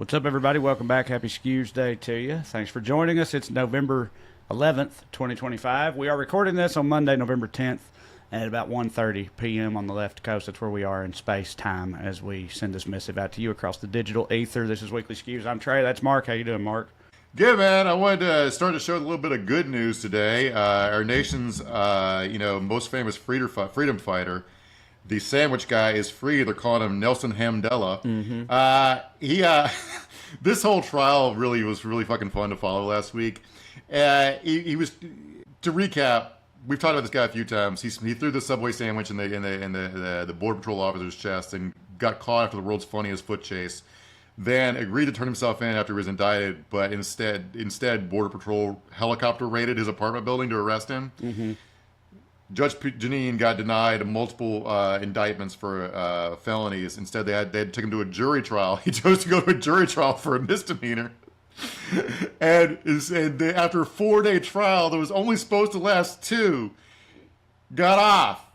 What's up, everybody? Welcome back. Happy Skews Day to you. Thanks for joining us. It's November 11th, 2025. We are recording this on Monday, November 10th at about 1:30 p.m. on the left coast. That's where we are in space-time as we send this missive out to you across the digital ether. This is Weekly Skews. I'm Trey. That's Mark. How you doing, Mark? Good, man. I wanted to start the show with a little bit of good news today. Our nation's, most famous freedom fighter, the sandwich guy, is free. They're calling him Nelson Mandela. This whole trial was really fucking fun to follow last week. He was, to recap, we've talked about this guy a few times. He threw the Subway sandwich in the Border Patrol officer's chest and got caught after the world's funniest foot chase. Then agreed to turn himself in after he was indicted, but instead Border Patrol helicopter raided his apartment building to arrest him. Judge Janine got denied multiple indictments for felonies. Instead, they had to take him to a jury trial. He chose to go to a jury trial for a misdemeanor. and after a 4-day trial that was only supposed to last 2, got off.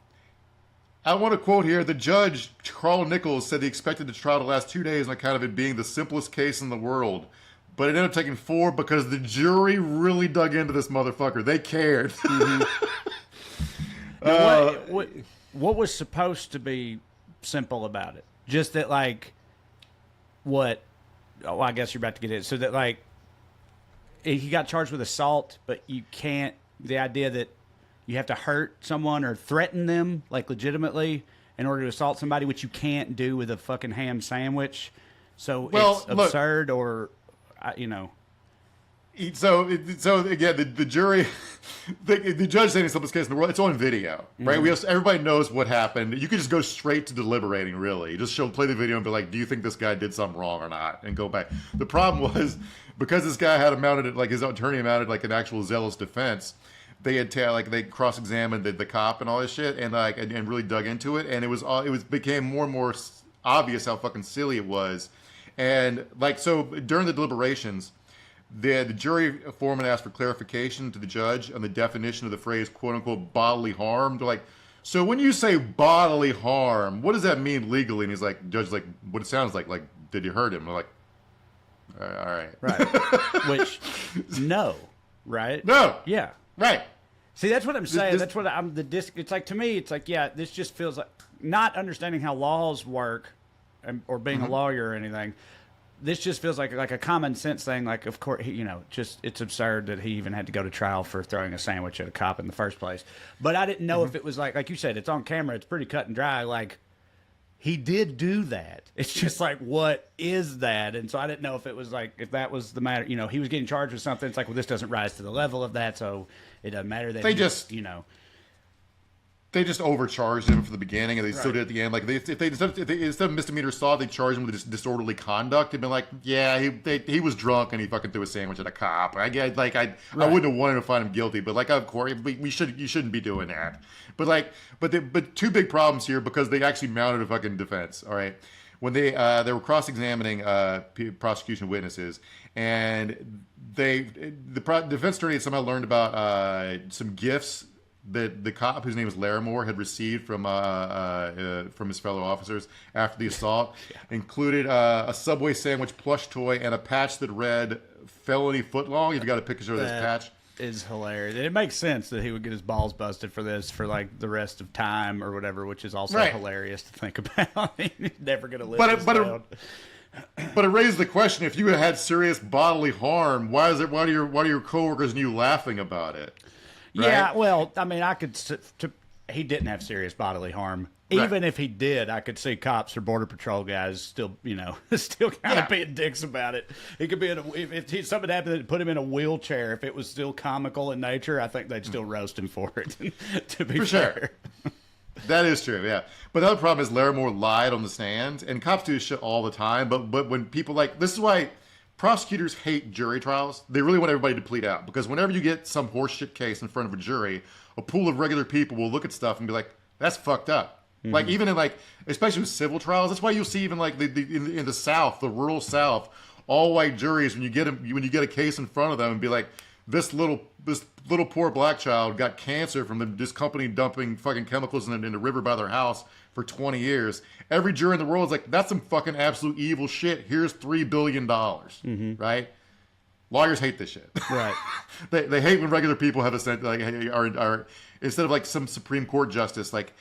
I want to quote here, the judge, Carl Nichols, said he expected the trial to last 2 days on account of it being the simplest case in the world. But it ended up taking 4 because the jury really dug into this motherfucker. They cared. What was supposed to be simple about it? Just that, like, what? Oh, I guess you're about to get it. So that, like, he got charged with assault, but you can't. The idea that you have to hurt someone or threaten them, like, legitimately in order to assault somebody, which you can't do with a fucking ham sandwich. So it's absurd, or So again, the jury, the judge saying it's the simplest case in the world. It's on video, right? Everybody knows what happened. You could just go straight to deliberating. Really, just play the video and be like, "Do you think this guy did something wrong or not?" And go back. The problem was because this guy had mounted it, like his attorney mounted like an actual zealous defense. They had they cross-examined the cop and all this shit, and and really dug into it, and it became more and more obvious how fucking silly it was, and so during the deliberations. The jury foreman asked for clarification to the judge on the definition of the phrase "quote-unquote" bodily harm. They're like, so when you say bodily harm, what does that mean legally? And he's like, the judge's like, what it sounds like, did you hurt him? I'm like, all right. Right. Which, no, right? No. Yeah. Right. See, that's what I'm saying. That's what it's like to me, it's like, yeah, this just feels like not understanding how laws work or being a lawyer or anything. This just feels like a common sense thing. Like, of course, it's absurd that he even had to go to trial for throwing a sandwich at a cop in the first place. But I didn't know if it was like you said, it's on camera. It's pretty cut and dry. Like, he did do that. It's just like, what is that? And so I didn't know if it was like, if that was the matter. He was getting charged with something. It's like, well, this doesn't rise to the level of that, so it doesn't matter that They just overcharged him for the beginning, and they still did at the end. Like, if they instead of misdemeanor assault, they charged him with disorderly conduct. They'd been like, yeah, he was drunk and he fucking threw a sandwich at a cop. I wouldn't have wanted to find him guilty, but of course, you shouldn't be doing that. But two big problems here because they actually mounted a fucking defense. All right, when they were cross-examining prosecution witnesses, and the defense attorney somehow learned about some gifts that the cop, whose name is Larimore, had received from his fellow officers after the assault, included a Subway sandwich plush toy and a patch that read "felony footlong." You've got a picture of this patch. Is hilarious. It makes sense that he would get his balls busted for this for like the rest of time or whatever, which is also hilarious to think about. He's never going to live this down. But it raised the question: if you had serious bodily harm, why are your coworkers and you laughing about it? Right? Yeah, well, I mean, he didn't have serious bodily harm. Even if he did, I could see cops or Border Patrol guys still kind of being dicks about it. He could be if something happened that put him in a wheelchair. If it was still comical in nature, I think they'd still roast him for it. To be fair. Sure. That is true, yeah. But the other problem is Larimore lied on the stand, and cops do this shit all the time. But when people this is why prosecutors hate jury trials. They really want everybody to plead out, because whenever you get some horseshit case in front of a jury, a pool of regular people will look at stuff and be like, "That's fucked up." Like, even in especially with civil trials, that's why you'll see even in the South, the rural South, all white juries when you get a case in front of them and be like, this little poor black child got cancer from this company dumping fucking chemicals in the river by their house for 20 years. Every juror in the world is like, that's some fucking absolute evil shit. Here's $3 billion, right? Lawyers hate this shit. Right. They hate when regular people have a sense, like, are instead of like some Supreme Court justice, like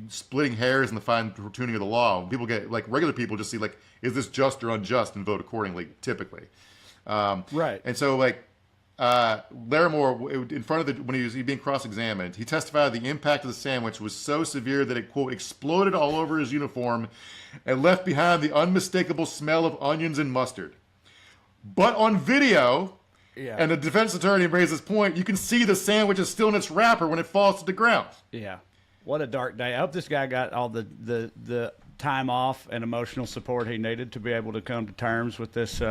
splitting hairs in the fine tuning of the law. People get, like, regular people just see, like, is this just or unjust, and vote accordingly, typically. Right. And so, like, Larimore, in front of when he was being cross-examined, he testified the impact of the sandwich was so severe that it, quote, exploded all over his uniform and left behind the unmistakable smell of onions and mustard. But on video, and the defense attorney raised this point, you can see the sandwich is still in its wrapper when it falls to the ground. Yeah. What a dark day. I hope this guy got all the time off and emotional support he needed to be able to come to terms with this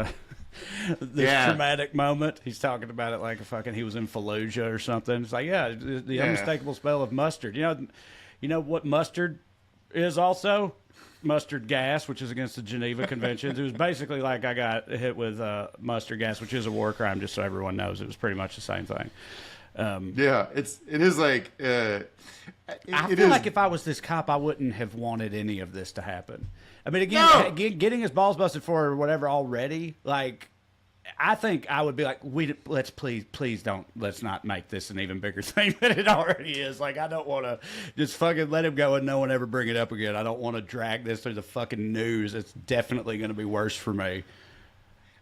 traumatic moment. He's talking about it like he was in Fallujah or something. It's like, the unmistakable smell of mustard. You know what mustard is also? Mustard gas, which is against the Geneva Conventions. It was basically like I got hit with mustard gas, which is a war crime, just so everyone knows. It was pretty much the same thing. It is like... I feel like if I was this cop, I wouldn't have wanted any of this to happen. I mean, again, getting his balls busted for whatever already, like... I think I would be like, let's please don't, let's not make this an even bigger thing than it already is. Like, I don't want to just fucking let him go and no one ever bring it up again. I don't want to drag this through the fucking news. It's definitely going to be worse for me.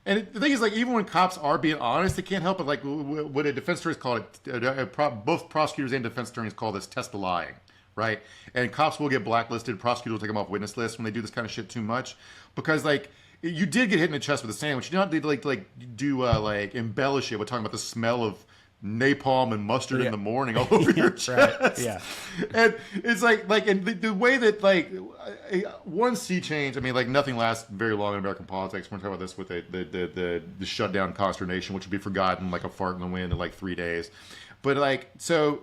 And the thing is, like, even when cops are being honest, they can't help it. Like, what a defense attorneys call it, both prosecutors and defense attorneys call this test of lying, right? And cops will get blacklisted. Prosecutors will take them off witness lists when they do this kind of shit too much. Because, like, you did get hit in the chest with a sandwich. You don't need to embellish it. We're talking about the smell of napalm and mustard in the morning all over your chest. Right. Yeah. And it's and the way that, like, one sea change, I mean, like, nothing lasts very long in American politics. We're talking about this with the shutdown consternation, which will be forgotten like a fart in the wind in like 3 days. But, like, so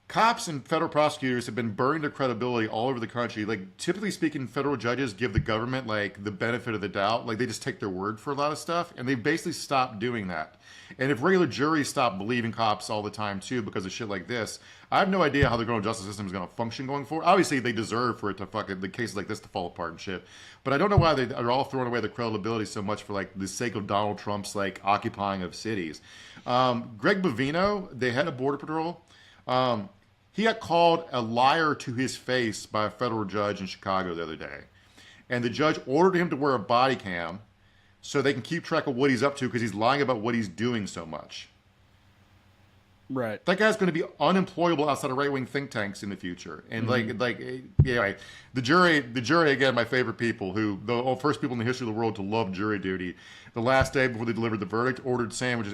cops and federal prosecutors have been burning their credibility all over the country. Like, typically speaking, federal judges give the government, like, the benefit of the doubt. Like, they just take their word for a lot of stuff, and they basically stopped doing that. And if regular juries stop believing cops all the time, too, because of shit like this, I have no idea how the criminal justice system is going to function going forward. Obviously, they deserve for it to the cases like this to fall apart and shit. But I don't know why they are all throwing away their credibility so much for, like, the sake of Donald Trump's, like, occupying of cities. Greg Bovino, the head of Border Patrol, he got called a liar to his face by a federal judge in Chicago the other day. And the judge ordered him to wear a body cam so they can keep track of what he's up to because he's lying about what he's doing so much. Right. That guy's going to be unemployable outside of right-wing think tanks in the future. And anyway, the jury, again, my favorite people, the first people in the history of the world to love jury duty. The last day before they delivered the verdict,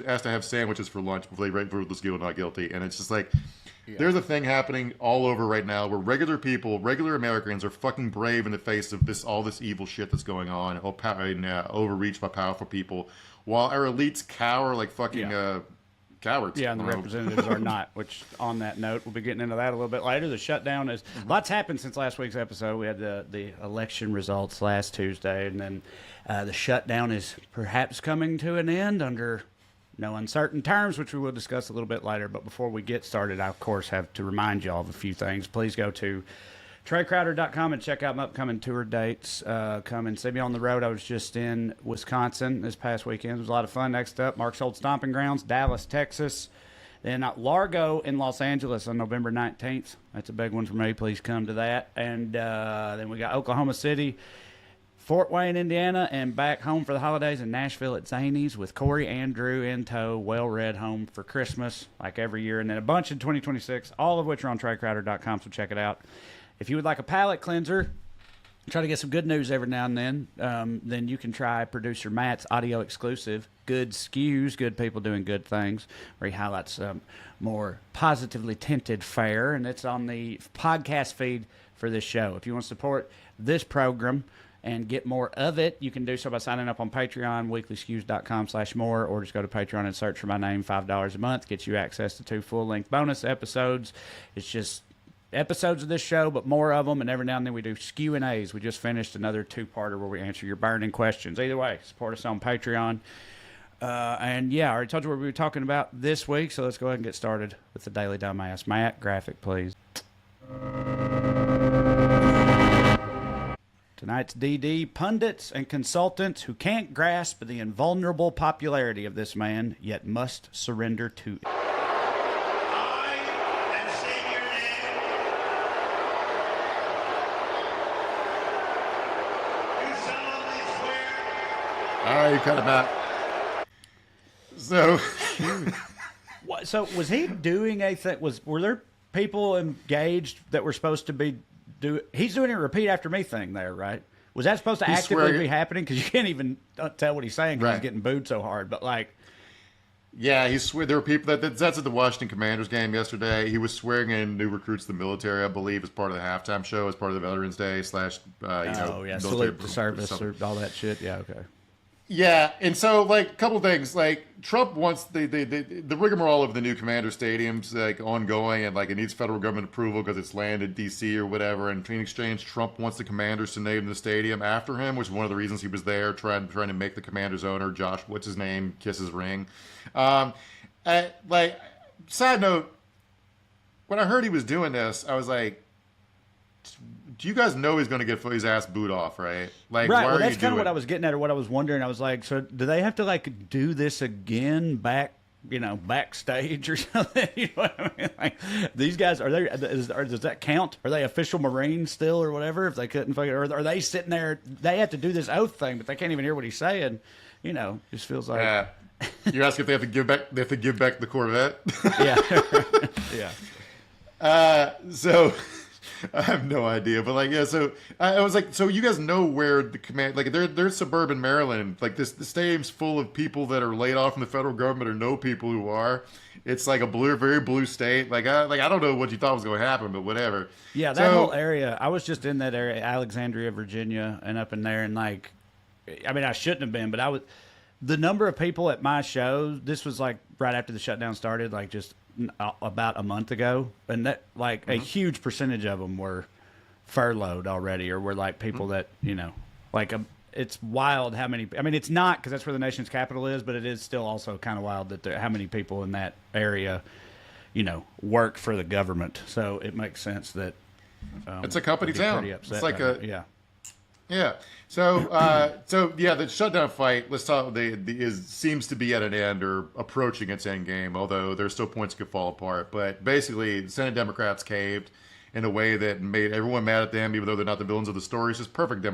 asked to have sandwiches for lunch before they voted this guilty or not guilty. And it's just like, there's a thing happening all over right now where regular people, regular Americans, are fucking brave in the face of all this evil shit that's going on, overreached by powerful people, while our elites cower like fucking cowards. Yeah, and the representatives are not, which, on that note, we'll be getting into that a little bit later. The shutdown is... Lots happened since last week's episode. We had the election results last Tuesday, and then the shutdown is perhaps coming to an end under no uncertain terms, which we will discuss a little bit later. But before we get started, I, of course, have to remind you all of a few things. Please go to TreyCrowder.com and check out my upcoming tour dates. Come and see me on the road. I was just in Wisconsin this past weekend. It was a lot of fun. Next up, Mark's old stomping grounds, Dallas, Texas. Then Largo in Los Angeles on November 19th. That's a big one for me. Please come to that. And then we got Oklahoma City, Fort Wayne, Indiana, and back home for the holidays in Nashville at Zany's with Corey and Drew in tow. Well-read home for Christmas, like every year. And then a bunch in 2026, all of which are on TreyCrowder.com, so check it out. If you would like a palate cleanser, try to get some good news every now and then you can try producer Matt's audio exclusive, Good Skews, Good People Doing Good Things, where he highlights more positively tinted fare, and it's on the podcast feed for this show. If you want to support this program and get more of it, you can do so by signing up on Patreon, weeklyskews.com/more, or just go to Patreon and search for my name. $5 a month gets you access to 2 full-length bonus episodes. It's just episodes of this show, but more of them, and every now and then we do Q&As. We just finished another 2-parter where we answer your burning questions. Either way, support us on Patreon. And yeah, I already told you what we were talking about this week, so let's go ahead and get started with the Daily Dumbass. Matt, graphic, please. Tonight's DD, pundits and consultants who can't grasp the invulnerable popularity of this man, yet must surrender to it. I, and state your name, do solemnly swear. All right, you cut it back. So, What, so was he doing a thing? Were there people engaged that were supposed to be he's doing a repeat after me thing there, right? Was that supposed to actively be happening? Because you can't even tell what he's saying because he's getting booed so hard. But like, yeah, there were people that's at the Washington Commanders game yesterday. He was swearing in new recruits to the military, I believe, as part of the halftime show, as part of the Veterans Day / salute to service or all that shit. Yeah, okay. Yeah, and so like a couple of things, like Trump wants the rigmarole of the new Commander stadiums like ongoing, and like it needs federal government approval because it's land in D.C. or whatever. And in exchange, Trump wants the Commanders to name the stadium after him, which is one of the reasons he was there, trying to make the Commanders owner Josh, what's his name, kiss his ring. Like, side note, when I heard he was doing this, I was like, do you guys know he's going to get his ass booed off, right? Like, right. Why well, are that's you kind of doing what I was getting at, or what I was wondering. I was like, so do they have to like do this again backstage or something? You know what I mean? Like, these guys does that count? Are they official Marines still or whatever? If they couldn't, or are they sitting there? They have to do this oath thing, but they can't even hear what he's saying. You know, just feels like. Yeah. You ask if they have to give back. They have to give back the Corvette. Yeah. Yeah. So. I have no idea, but like, yeah. So I was like, so you guys know where the command, like, they're suburban Maryland. Like the stadium's full of people that are laid off from the federal government or know people who are. It's like a very blue state. I don't know what you thought was going to happen, but whatever. Yeah, that whole area. I was just in that area, Alexandria, Virginia, and up in there, and like, I mean, I shouldn't have been, but I was. The number of people at my show. This was like right after the shutdown started, like just about a month ago, and that like a huge percentage of them were furloughed already, or were like people that like it's wild how many. I mean, it's not because that's where the nation's capital is, but it is still also kind of wild that how many people in that area, work for the government. So it makes sense that it's a company town. It's like yeah. Yeah. So, the shutdown fight. Let's talk. Seems to be at an end or approaching its end game. Although there's still points that could fall apart. But basically, the Senate Democrats caved in a way that made everyone mad at them, even though they're not the villains of the story. It's just perfect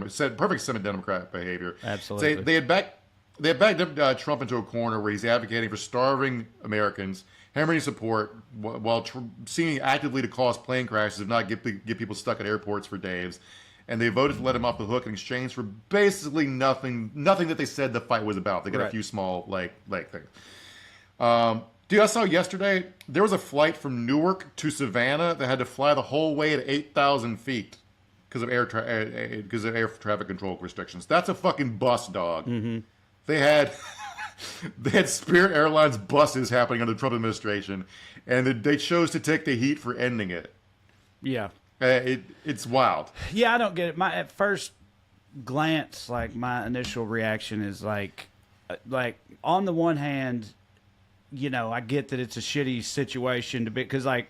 Senate Democrat behavior. Absolutely. They had backed Trump into a corner where he's advocating for starving Americans, hammering support while seeming actively to cause plane crashes, if not get people stuck at airports for days. And they voted to let him off the hook in exchange for basically nothing that they said the fight was about. They got a few small like things. Dude, I saw yesterday there was a flight from Newark to Savannah that had to fly the whole way at 8,000 feet because of air traffic control restrictions. That's a fucking bus, dog. Mm-hmm. They had Spirit Airlines buses happening under the Trump administration, and they chose to take the heat for ending it. Yeah. It's wild. Yeah, I don't get it. At first glance, like my initial reaction is like on the one hand, I get that it's a shitty situation to be, because like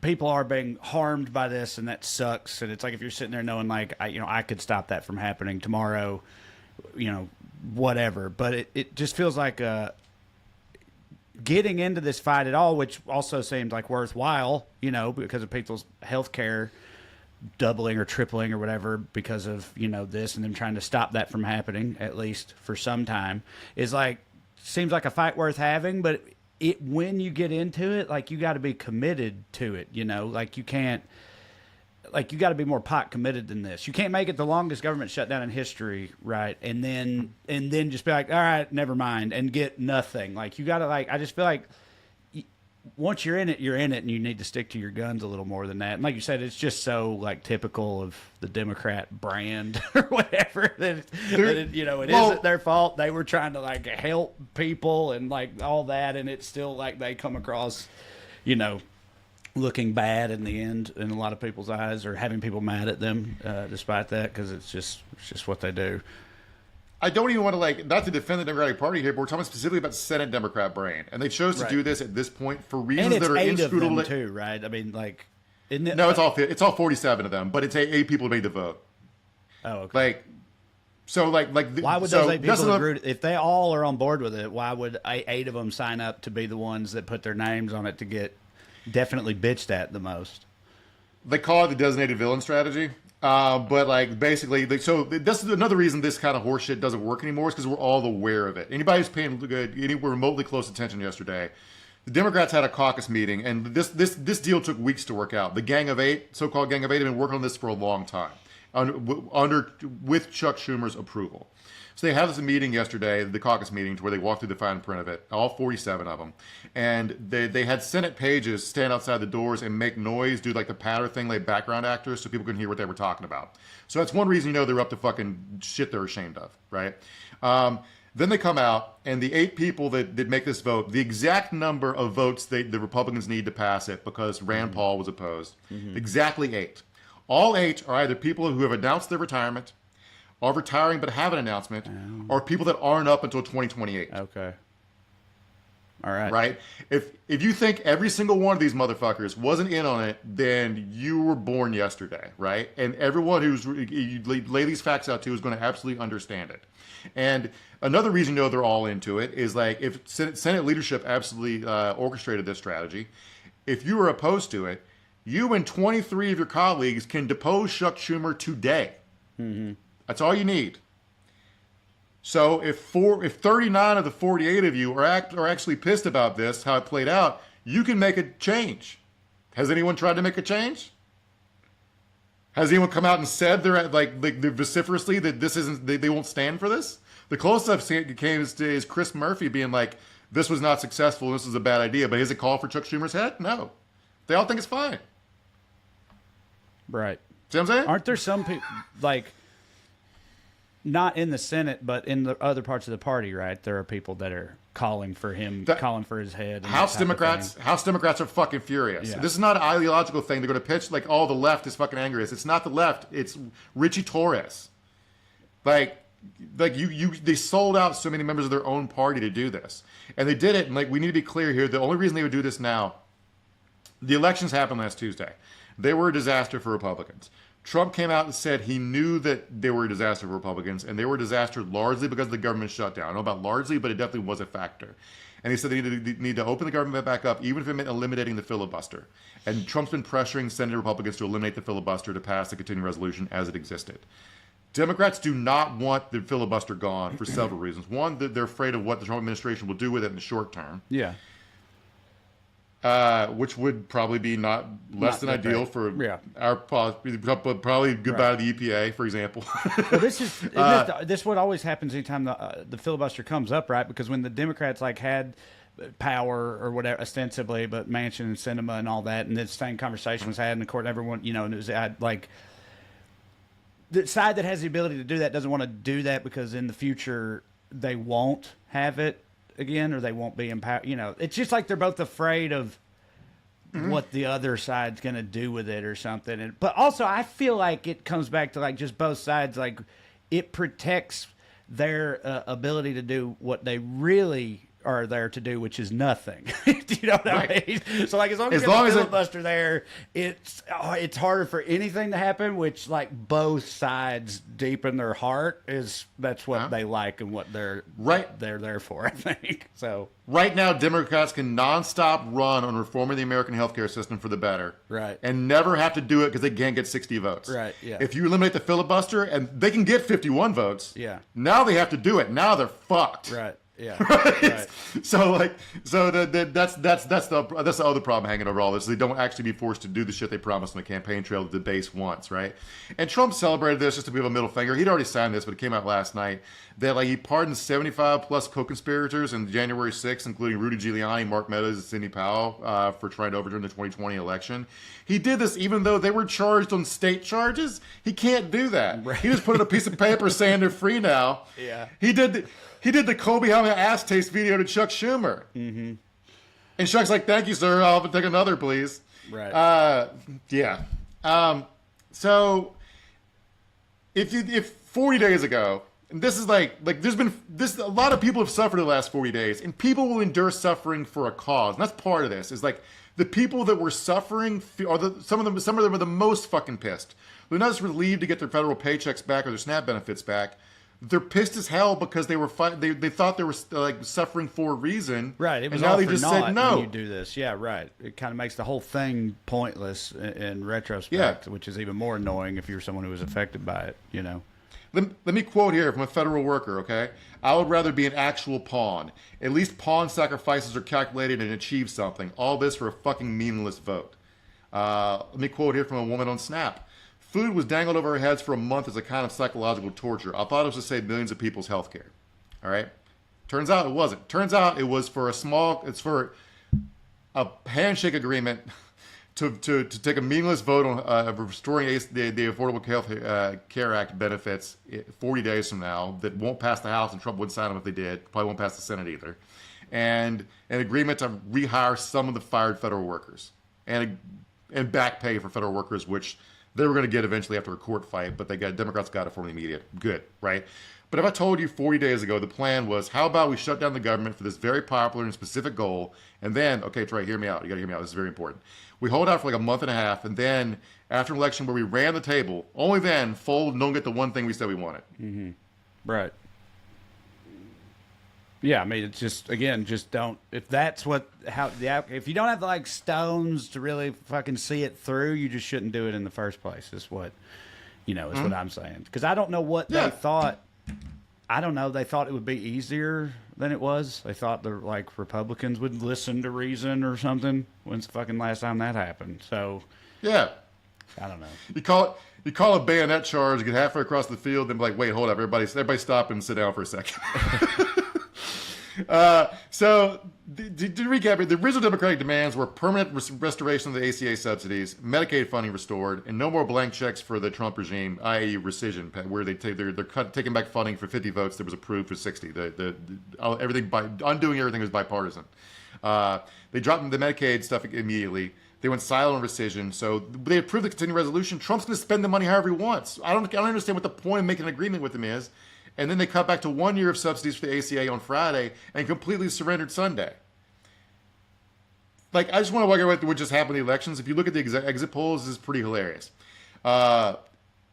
people are being harmed by this, and that sucks. And it's like if you're sitting there knowing like I could stop that from happening tomorrow, whatever. But it just feels like getting into this fight at all, which also seemed like worthwhile, because of people's health care doubling or tripling or whatever because of, this, and them trying to stop that from happening, at least for some time, is like, seems like a fight worth having. But when you get into it, like, you got to be committed to it, like you can't, like, you got to be more pot committed than this. You can't make it the longest government shutdown in history, right? And then just be like, all right, never mind, and get nothing. Like, you got to, like, I just feel like once you're in it, and you need to stick to your guns a little more than that. And like you said, it's just so like typical of the Democrat brand or whatever that it isn't their fault. They were trying to like help people and like all that, and it's still like they come across, looking bad in the end in a lot of people's eyes, or having people mad at them despite that, because it's just what they do. I don't even want to not to defend the Democratic Party here, but we're talking specifically about Senate Democrat brain, and they chose to do this at this point for reasons and it's that are 8 inscrutable. of them too, right? I mean, like, isn't it? No, it's all 47 of them, but it's 8 people who made the vote. Oh, okay. Why would those 8 people agree? If they all are on board with it, why would 8 of them sign up to be the ones that put their names on it to get definitely bitched at the most? They call it the designated villain strategy. But basically, so this is another reason this kind of horseshit doesn't work anymore is because we're all aware of it. Anybody who's paying anywhere remotely close attention yesterday, the Democrats had a caucus meeting, and this deal took weeks to work out. The Gang of Eight, so-called Gang of Eight, have been working on this for a long time, with Chuck Schumer's approval. So they had this meeting yesterday, the caucus meeting, where they walked through the fine print of it, all 47 of them. And they had Senate pages stand outside the doors and make noise, do the patter thing, like background actors, so people couldn't hear what they were talking about. So that's one reason they're up to fucking shit they're ashamed of, right? Then they come out, and the 8 people that make this vote, the exact number of votes the Republicans need to pass it because Rand Paul was opposed, exactly 8. All 8 are either people who have announced their retirement, are retiring but have an announcement, or people that aren't up until 2028. Okay. All right. Right? If you think every single one of these motherfuckers wasn't in on it, then you were born yesterday, right? And everyone you lay these facts out to is going to absolutely understand it. And another reason they're all into it is if Senate leadership absolutely orchestrated this strategy, if you were opposed to it, you and 23 of your colleagues can depose Chuck Schumer today. Mm-hmm. That's all you need. So if 39 of the 48 of you are actually pissed about this, how it played out, you can make a change. Has anyone tried to make a change? Has anyone come out and said they're vociferously that this isn't they won't stand for this? The closest I've seen it came is Chris Murphy being like, this was not successful, this was a bad idea, but is it call for Chuck Schumer's head? No. They all think it's fine. Right. See what I'm saying? Aren't there some people not in the Senate, but in the other parts of the party, right? There are people that are calling for him, calling for his head. House Democrats are fucking furious. Yeah. This is not an ideological thing. They're going to pitch the left is fucking angry. It's not the left. It's Richie Torres. They sold out so many members of their own party to do this, and they did it. And we need to be clear here. The only reason they would do this now, the elections happened last Tuesday. They were a disaster for Republicans. Trump came out and said he knew that they were a disaster for Republicans, and they were a disaster largely because of the government shutdown. I don't know about largely, but it definitely was a factor. And he said they need to open the government back up, even if it meant eliminating the filibuster. And Trump's been pressuring Senate Republicans to eliminate the filibuster to pass the continuing resolution as it existed. Democrats do not want the filibuster gone for several reasons. One, they're afraid of what the Trump administration will do with it in the short term. Yeah. Which would probably be not than ideal for our policy, but probably goodbye to the EPA, for example. Well, this is what always happens anytime the filibuster comes up, right? Because when the Democrats had power or whatever, ostensibly, but Manchin and Sinema and all that, and this same conversation was had in the court, and everyone, and it was the side that has the ability to do that doesn't want to do that because in the future they won't have it again, or they won't be empowered. It's just they're both afraid of what the other side's going to do with it or something. But also, I feel like it comes back to just both sides. It protects their ability to do what they really are there to do, which is nothing. Do you know what I mean? So as long as there's a filibuster there, it's harder for anything to happen, which both sides deep in their heart that's what they like and what they're there for, I think. So right now, Democrats can nonstop run on reforming the American healthcare system for the better. Right. And never have to do it because they can't get 60 votes. Right. Yeah. If you eliminate the filibuster and they can get 51 votes. Yeah. Now they have to do it. Now they're fucked. Right. Yeah. Right. So that's the other problem hanging over all this. They don't actually be forced to do the shit they promised on the campaign trail that the base wants, right? And Trump celebrated this just to give a middle finger. He'd already signed this, but it came out last night that he pardoned 75 plus co-conspirators in January 6th, including Rudy Giuliani, Mark Meadows, and Sidney Powell for trying to overturn the 2020 election. He did this even though they were charged on state charges. He can't do that. Right. He just put in a piece of paper saying they're free now. Yeah. He did the Kobe How My Ass Taste video to Chuck Schumer. Mm-hmm. And Chuck's like, thank you, sir. I'll take another, please. Right. So if 40 days ago, and this is like there's been this a lot of people have suffered the last 40 days, and people will endure suffering for a cause. And that's part of this. Is like the people that were suffering are some of them are the most fucking pissed. They're not just relieved to get their federal paychecks back or their SNAP benefits back. They're pissed as hell because they were they thought they were like suffering for a reason, right? It was and now all they for just naught said no. when you do this, yeah, right. It kind of makes the whole thing pointless in retrospect, which is even more annoying if you're someone who was affected by it. You know. Let me quote here from a federal worker. Okay, I would rather be an actual pawn. At least pawn sacrifices are calculated and achieve something. All this for a fucking meaningless vote. Let me quote here from a woman on Snap. Food was dangled over our heads for a month as a kind of psychological torture. I thought it was to save millions of people's health care. All right? Turns out it wasn't. Turns out it was for it's for a handshake agreement to take a meaningless vote on restoring the Affordable Care Act benefits 40 days from now that won't pass the House, and Trump wouldn't sign them if they did. Probably won't pass the Senate either. And an agreement to rehire some of the fired federal workers. And back pay for federal workers, which they were going to get eventually after a court fight, but Democrats got it for the immediate. Good, right? But if I told you 40 days ago the plan was, how about we shut down the government for this very popular and specific goal, and then, okay, Trey, hear me out. You got to hear me out. This is very important. We hold out for like a month and a half, and then after an election where we ran the table, only then fold and don't get the one thing we said we wanted. Mm-hmm. Right. Yeah, I mean, it's just, again, just don't, if that's if you don't have like stones to really fucking see it through, you just shouldn't do it in the first place, is what, what I'm saying. Because I don't know what they thought. I don't know. They thought it would be easier than it was. They thought the Republicans would listen to reason or something. When's the fucking last time that happened? So, yeah. I don't know. You call a bayonet charge, get halfway across the field, then be like, wait, hold up, everybody stop and sit down for a second. So, to recap, the original Democratic demands were permanent restoration of the ACA subsidies, Medicaid funding restored, and no more blank checks for the Trump regime, i.e. rescission, where they're taking back funding for 50 votes that was approved for 60. Undoing everything was bipartisan. They dropped the Medicaid stuff immediately. They went silent on rescission, so they approved the continuing resolution. Trump's going to spend the money however he wants. I don't understand what the point of making an agreement with him is. And then they cut back to 1 year of subsidies for the ACA on Friday and completely surrendered Sunday. I just want to walk over what just happened in the elections. If you look at the exit polls, this is pretty hilarious. The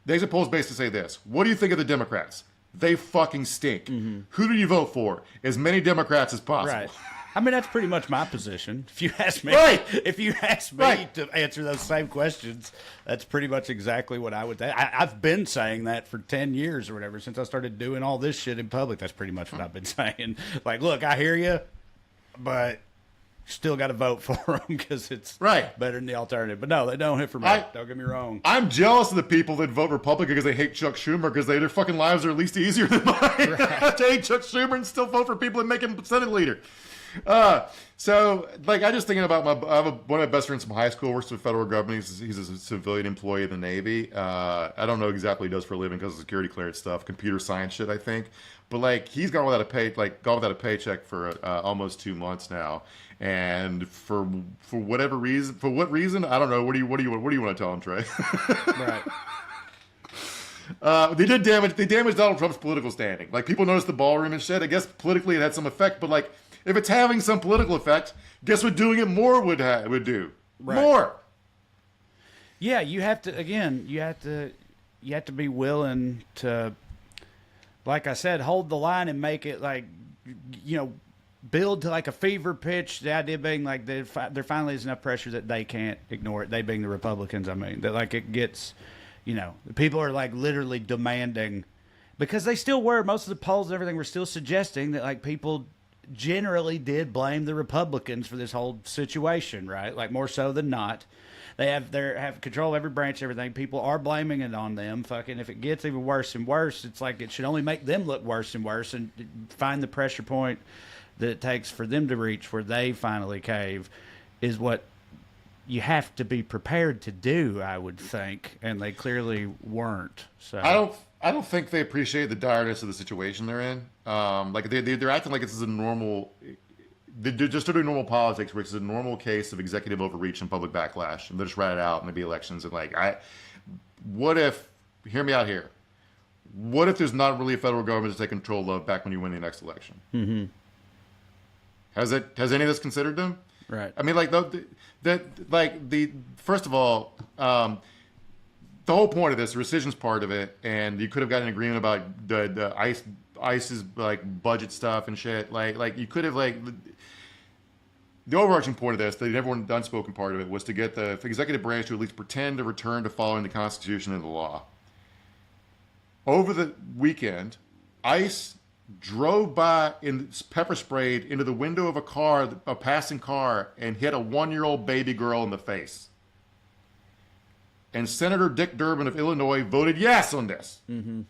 exit polls basically say this. What do you think of the Democrats? They fucking stink. Mm-hmm. Who do you vote for? As many Democrats as possible. Right. I mean, that's pretty much my position. If you ask me, to answer those same questions, that's pretty much exactly what I would say. I've been saying that for 10 years or whatever, since I started doing all this shit in public. That's pretty much what I've been saying. Look, I hear you, but still got to vote for them because it's better than the alternative. But no, they don't hit for me. Don't get me wrong. I'm jealous of the people that vote Republican because they hate Chuck Schumer because their fucking lives are at least easier than mine. Right. To hate Chuck Schumer and still vote for people and make him Senate leader. I just thinking about one of my best friends from high school works for the federal government. He's a civilian employee of the Navy. I don't know exactly what he does for a living because of security clearance stuff, computer science shit, I think. But he's gone without a paycheck for almost 2 months now. And for whatever reason, I don't know. What do you want to tell him, Trey? Right. They damaged Donald Trump's political standing. People noticed the ballroom and shit. I guess politically it had some effect, but if it's having some political effect, guess what doing it more would do? Right. More. Yeah, you have to be willing to, like I said, hold the line and make it build to a fever pitch. The idea being there finally is enough pressure that they can't ignore it. They being the Republicans, I mean, that it gets, people are literally demanding, because they still were, most of the polls and everything were still suggesting that people generally did blame the Republicans for this whole situation, right? More so than not. They have control of every branch, everything. People are blaming it on them. Fucking, if it gets even worse and worse, it's it should only make them look worse and worse, and find the pressure point that it takes for them to reach where they finally cave is what you have to be prepared to do, I would think, and they clearly weren't. So I don't think they appreciate the direness of the situation they're in. They're acting like this is a normal. They're just doing normal politics, which is a normal case of executive overreach and public backlash, and they just write it out, and there'll be elections. And what if? Hear me out here. what if there's not really a federal government to take control of back when you win the next election? Mm-hmm. Has any of this considered them? Right. I mean, like first of all, the whole point of this, the rescission's part of it, and you could have gotten an agreement about the ICE's like budget stuff and shit. Like you could have the overarching point of this, the everyone unspoken part of it, was to get the executive branch to at least pretend to return to following the Constitution and the law. Over the weekend, ICE drove by and pepper sprayed into the window of a passing car, and hit a 1-year-old baby girl in the face. And Senator Dick Durbin of Illinois voted yes on this. Mm-hmm.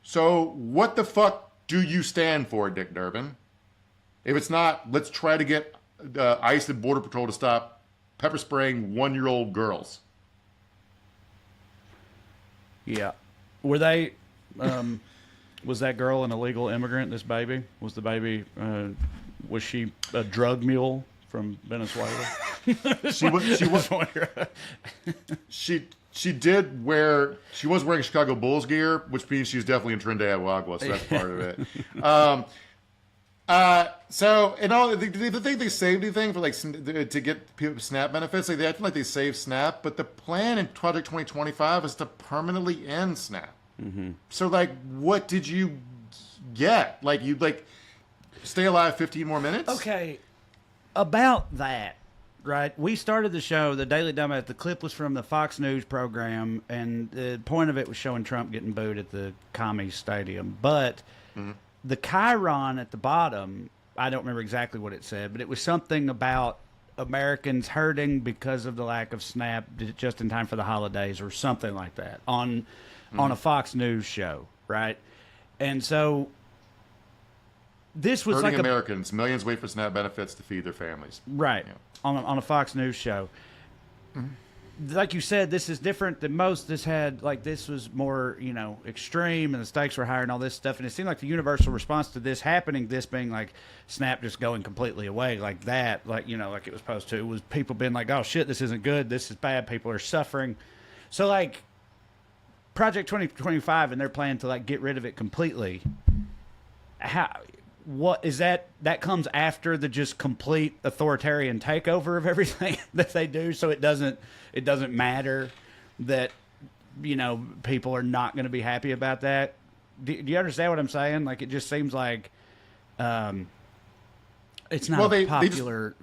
So what the fuck do you stand for, Dick Durbin? If it's not, let's try to get ICE and Border Patrol to stop pepper spraying 1-year-old girls. Yeah. Were they, was that girl an illegal immigrant, this baby? Was the baby, was she a drug mule from Venezuela? She was wearing Chicago Bulls gear, which means she's definitely in Trinidad and Agua, so that's part of it. So, and all, do they think they saved anything for like to get people SNAP benefits? Like, they acting like they saved SNAP, but the plan in Project 2025 is to permanently end SNAP. Mm-hmm. So, like, what did you get? Like, you'd like stay alive 15 more minutes? Okay, about that, right? We started the show, the Daily Dumbass. The clip was from the Fox News program, and the point of it was showing Trump getting booed at the Commie Stadium, but. Mm-hmm. The chyron at the bottom, I don't remember exactly what it said, but it was something about Americans hurting because of the lack of SNAP just in time for the holidays or something like that on a Fox News show, right? And so this was hurting like Americans. Millions wait for SNAP benefits to feed their families. Right, yeah. on a Fox News show. Mm-hmm. Like you said, this is different than most. This was more, extreme, and the stakes were higher and all this stuff. And it seemed like the universal response to this happening, this being like SNAP just going completely away like that, like it was supposed to, was people being like, oh shit, this isn't good, this is bad, people are suffering. So like Project 2025 and their plan to like get rid of it completely. What is that? That comes after the just complete authoritarian takeover of everything that they do. So it doesn't matter that, people are not going to be happy about that. Do you understand what I'm saying? Like, it just seems like, it's not a popular,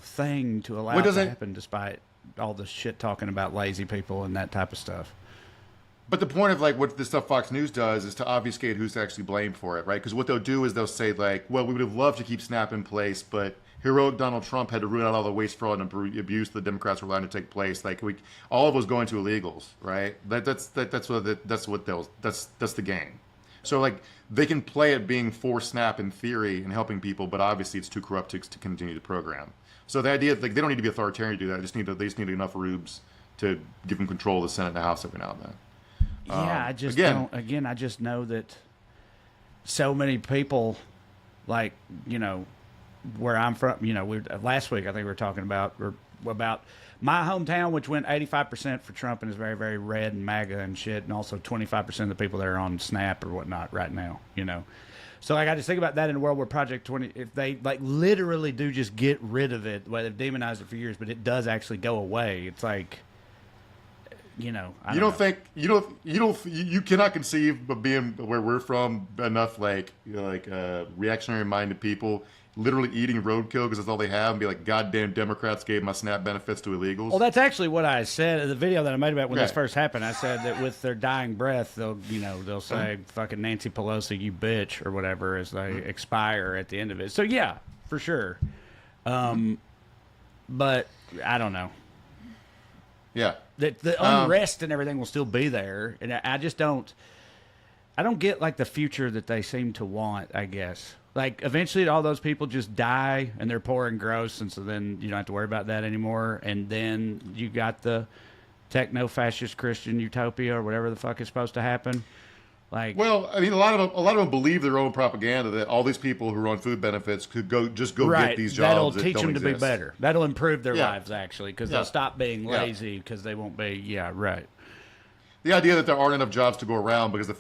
thing to allow to happen despite all the shit talking about lazy people and that type of stuff. But the point of like what this stuff Fox News does is to obfuscate who's actually blamed for it, right? Because what they'll do is they'll say like, well, we would have loved to keep SNAP in place, but heroic Donald Trump had to root out all the waste, fraud, and abuse the Democrats were allowed to take place. Like all of it was going to illegals, right? That's the game. So like they can play it being for SNAP in theory and helping people, but obviously it's too corrupt to continue the program. So the idea like they don't need to be authoritarian to do that. They just need enough rubes to give them control of the Senate and the House every now and then. Yeah, I just don't. Again, I just know that so many people, like, where I'm from, last week I think we were talking about my hometown, which went 85% for Trump and is very, very red and MAGA and shit, and also 25% of the people that are on SNAP or whatnot right now, So like I just think about that in a world where Project 20, if they like literally do just get rid of it, well, they've demonized it for years, but it does actually go away. It's like. You cannot conceive of being where we're from enough reactionary minded people literally eating roadkill because that's all they have and be like, goddamn Democrats gave my SNAP benefits to illegals. Well, that's actually what I said in the video that I made about when this first happened. I said that with their dying breath, they'll say fucking Nancy Pelosi, you bitch, or whatever as they expire at the end of it. So yeah, for sure. But I don't know. Yeah. The unrest and everything will still be there, and I just don't. I don't get like the future that they seem to want. I guess like eventually all those people just die and they're poor and gross, and so then you don't have to worry about that anymore. And then you got the techno-fascist Christian utopia or whatever the fuck is supposed to happen. Like, well, I mean, a lot of them believe their own propaganda that all these people who are on food benefits could go get these jobs. That'll that teach don't them to exist. be better. That'll improve their lives actually because they'll stop being lazy because they won't be. Yeah, right. the idea that there aren't enough jobs to go around because the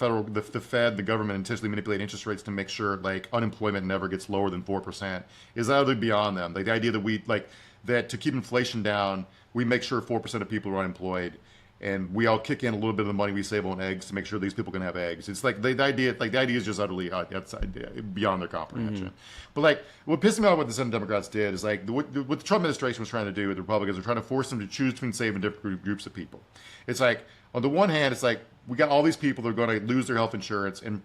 Fed, the government intentionally manipulate interest rates to make sure like unemployment never gets lower than 4% is utterly beyond them. Like the idea that to keep inflation down, we make sure 4% of people are unemployed, and we all kick in a little bit of the money we save on eggs to make sure these people can have eggs. It's like the idea is just utterly beyond their comprehension. But like what pissed me off what the Senate Democrats did is like what the Trump administration was trying to do with the Republicans were trying to force them to choose between saving different groups of people. It's like on the one hand, it's like we got all these people that are going to lose their health insurance, and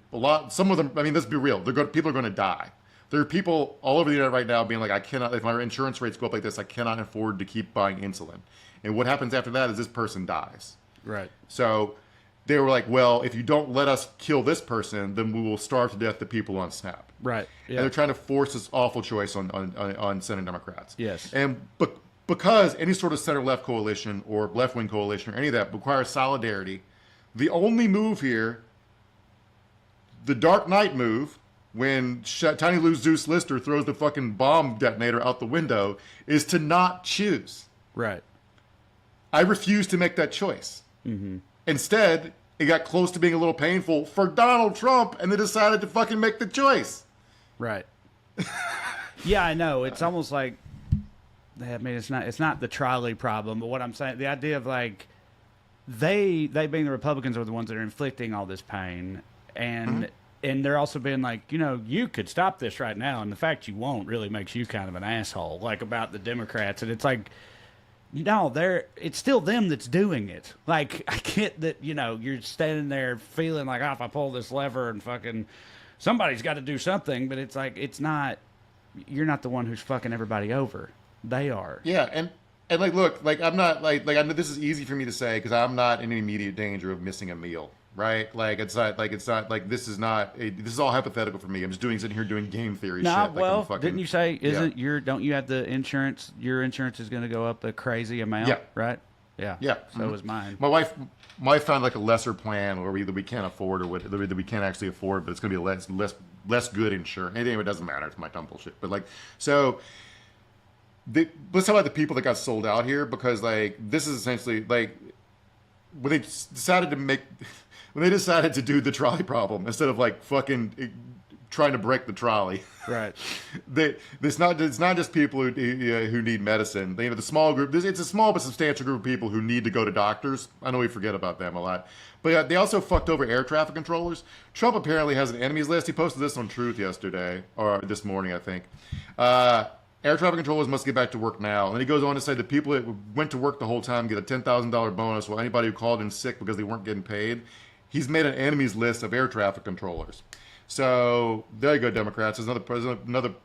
some of them. I mean, let's be real. People are going to die. There are people all over the internet right now being like, I cannot. If my insurance rates go up like this, I cannot afford to keep buying insulin. And what happens after that is this person dies. Right. So they were like, well, if you don't let us kill this person, then we will starve to death the people on SNAP. Right. Yeah. And they're trying to force this awful choice on Senate Democrats. Yes. And because any sort of center-left coalition or left-wing coalition or any of that requires solidarity, the only move here, the Dark Knight move, when Tiny Lou Zeus Lister throws the fucking bomb detonator out the window, is to not choose. Right. I refuse to make that choice. Mm-hmm. Instead, it got close to being a little painful for Donald Trump, and they decided to fucking make the choice. Right. Yeah, I know. It's almost like, I mean, it's not the trolley problem, but what I'm saying, the idea of like, they being the Republicans are the ones that are inflicting all this pain, and they're also being like, you could stop this right now, and the fact you won't really makes you kind of an asshole, like about the Democrats, and it's like, no, it's still them that's doing it. Like, I get that, you're standing there feeling like, if I pull this lever and fucking somebody's got to do something, but it's like, you're not the one who's fucking everybody over. They are. Yeah, and like, look, like, I'm not, like I know this is easy for me to say because I'm not in any immediate danger of missing a meal. Right, like this is all hypothetical for me. I'm just sitting here doing game theory shit. Well, didn't you say don't you have the insurance? Your insurance is going to go up a crazy amount, right? Yeah, yeah. So is mine. My wife found like a lesser plan, or either we can't afford, or either we can't actually afford, but it's going to be less good insurance. Anyway, it doesn't matter. It's my dumb bullshit. But like, so let's talk about the people that got sold out here, because like this is essentially like when they decided to do the trolley problem instead of like fucking trying to break the trolley. Right. It's not just people who need medicine. The small group. It's a small but substantial group of people who need to go to doctors. I know we forget about them a lot. But they also fucked over air traffic controllers. Trump apparently has an enemies list. He posted this on Truth yesterday, or this morning, I think. Air traffic controllers must get back to work now. And then he goes on to say the people that went to work the whole time get a $10,000 bonus, while anybody who called in sick because they weren't getting paid. He's made an enemies list of air traffic controllers. So there you go, Democrats. There's another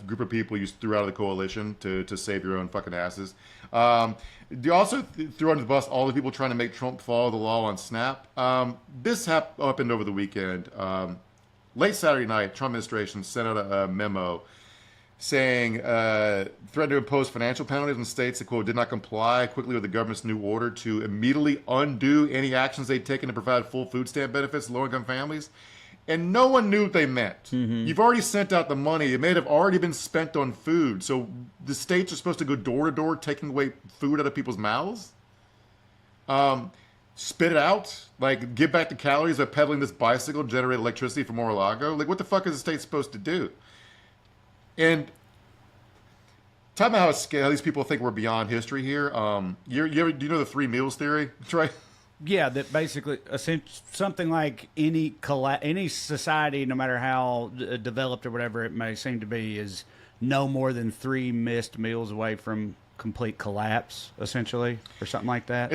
group of people you threw out of the coalition to save your own fucking asses. You also threw under the bus all the people trying to make Trump follow the law on SNAP. This happened over the weekend. Late Saturday night, Trump administration sent out a memo saying threatened to impose financial penalties on states that, quote, did not comply quickly with the government's new order to immediately undo any actions they'd taken to provide full food stamp benefits to low-income families. And no one knew what they meant. Mm-hmm. You've already sent out the money. It may have already been spent on food. So the states are supposed to go door to door taking away food out of people's mouths? Spit it out? Like, give back the calories by peddling this bicycle to generate electricity for Mar-a-Lago? Like, what the fuck is the state supposed to do? And talk about how these people think we're beyond history here. Do you know the 3 meals theory, Trey? Yeah, that basically something like any society, no matter how developed or whatever it may seem to be, is no more than 3 missed meals away from complete collapse, essentially, or something like that.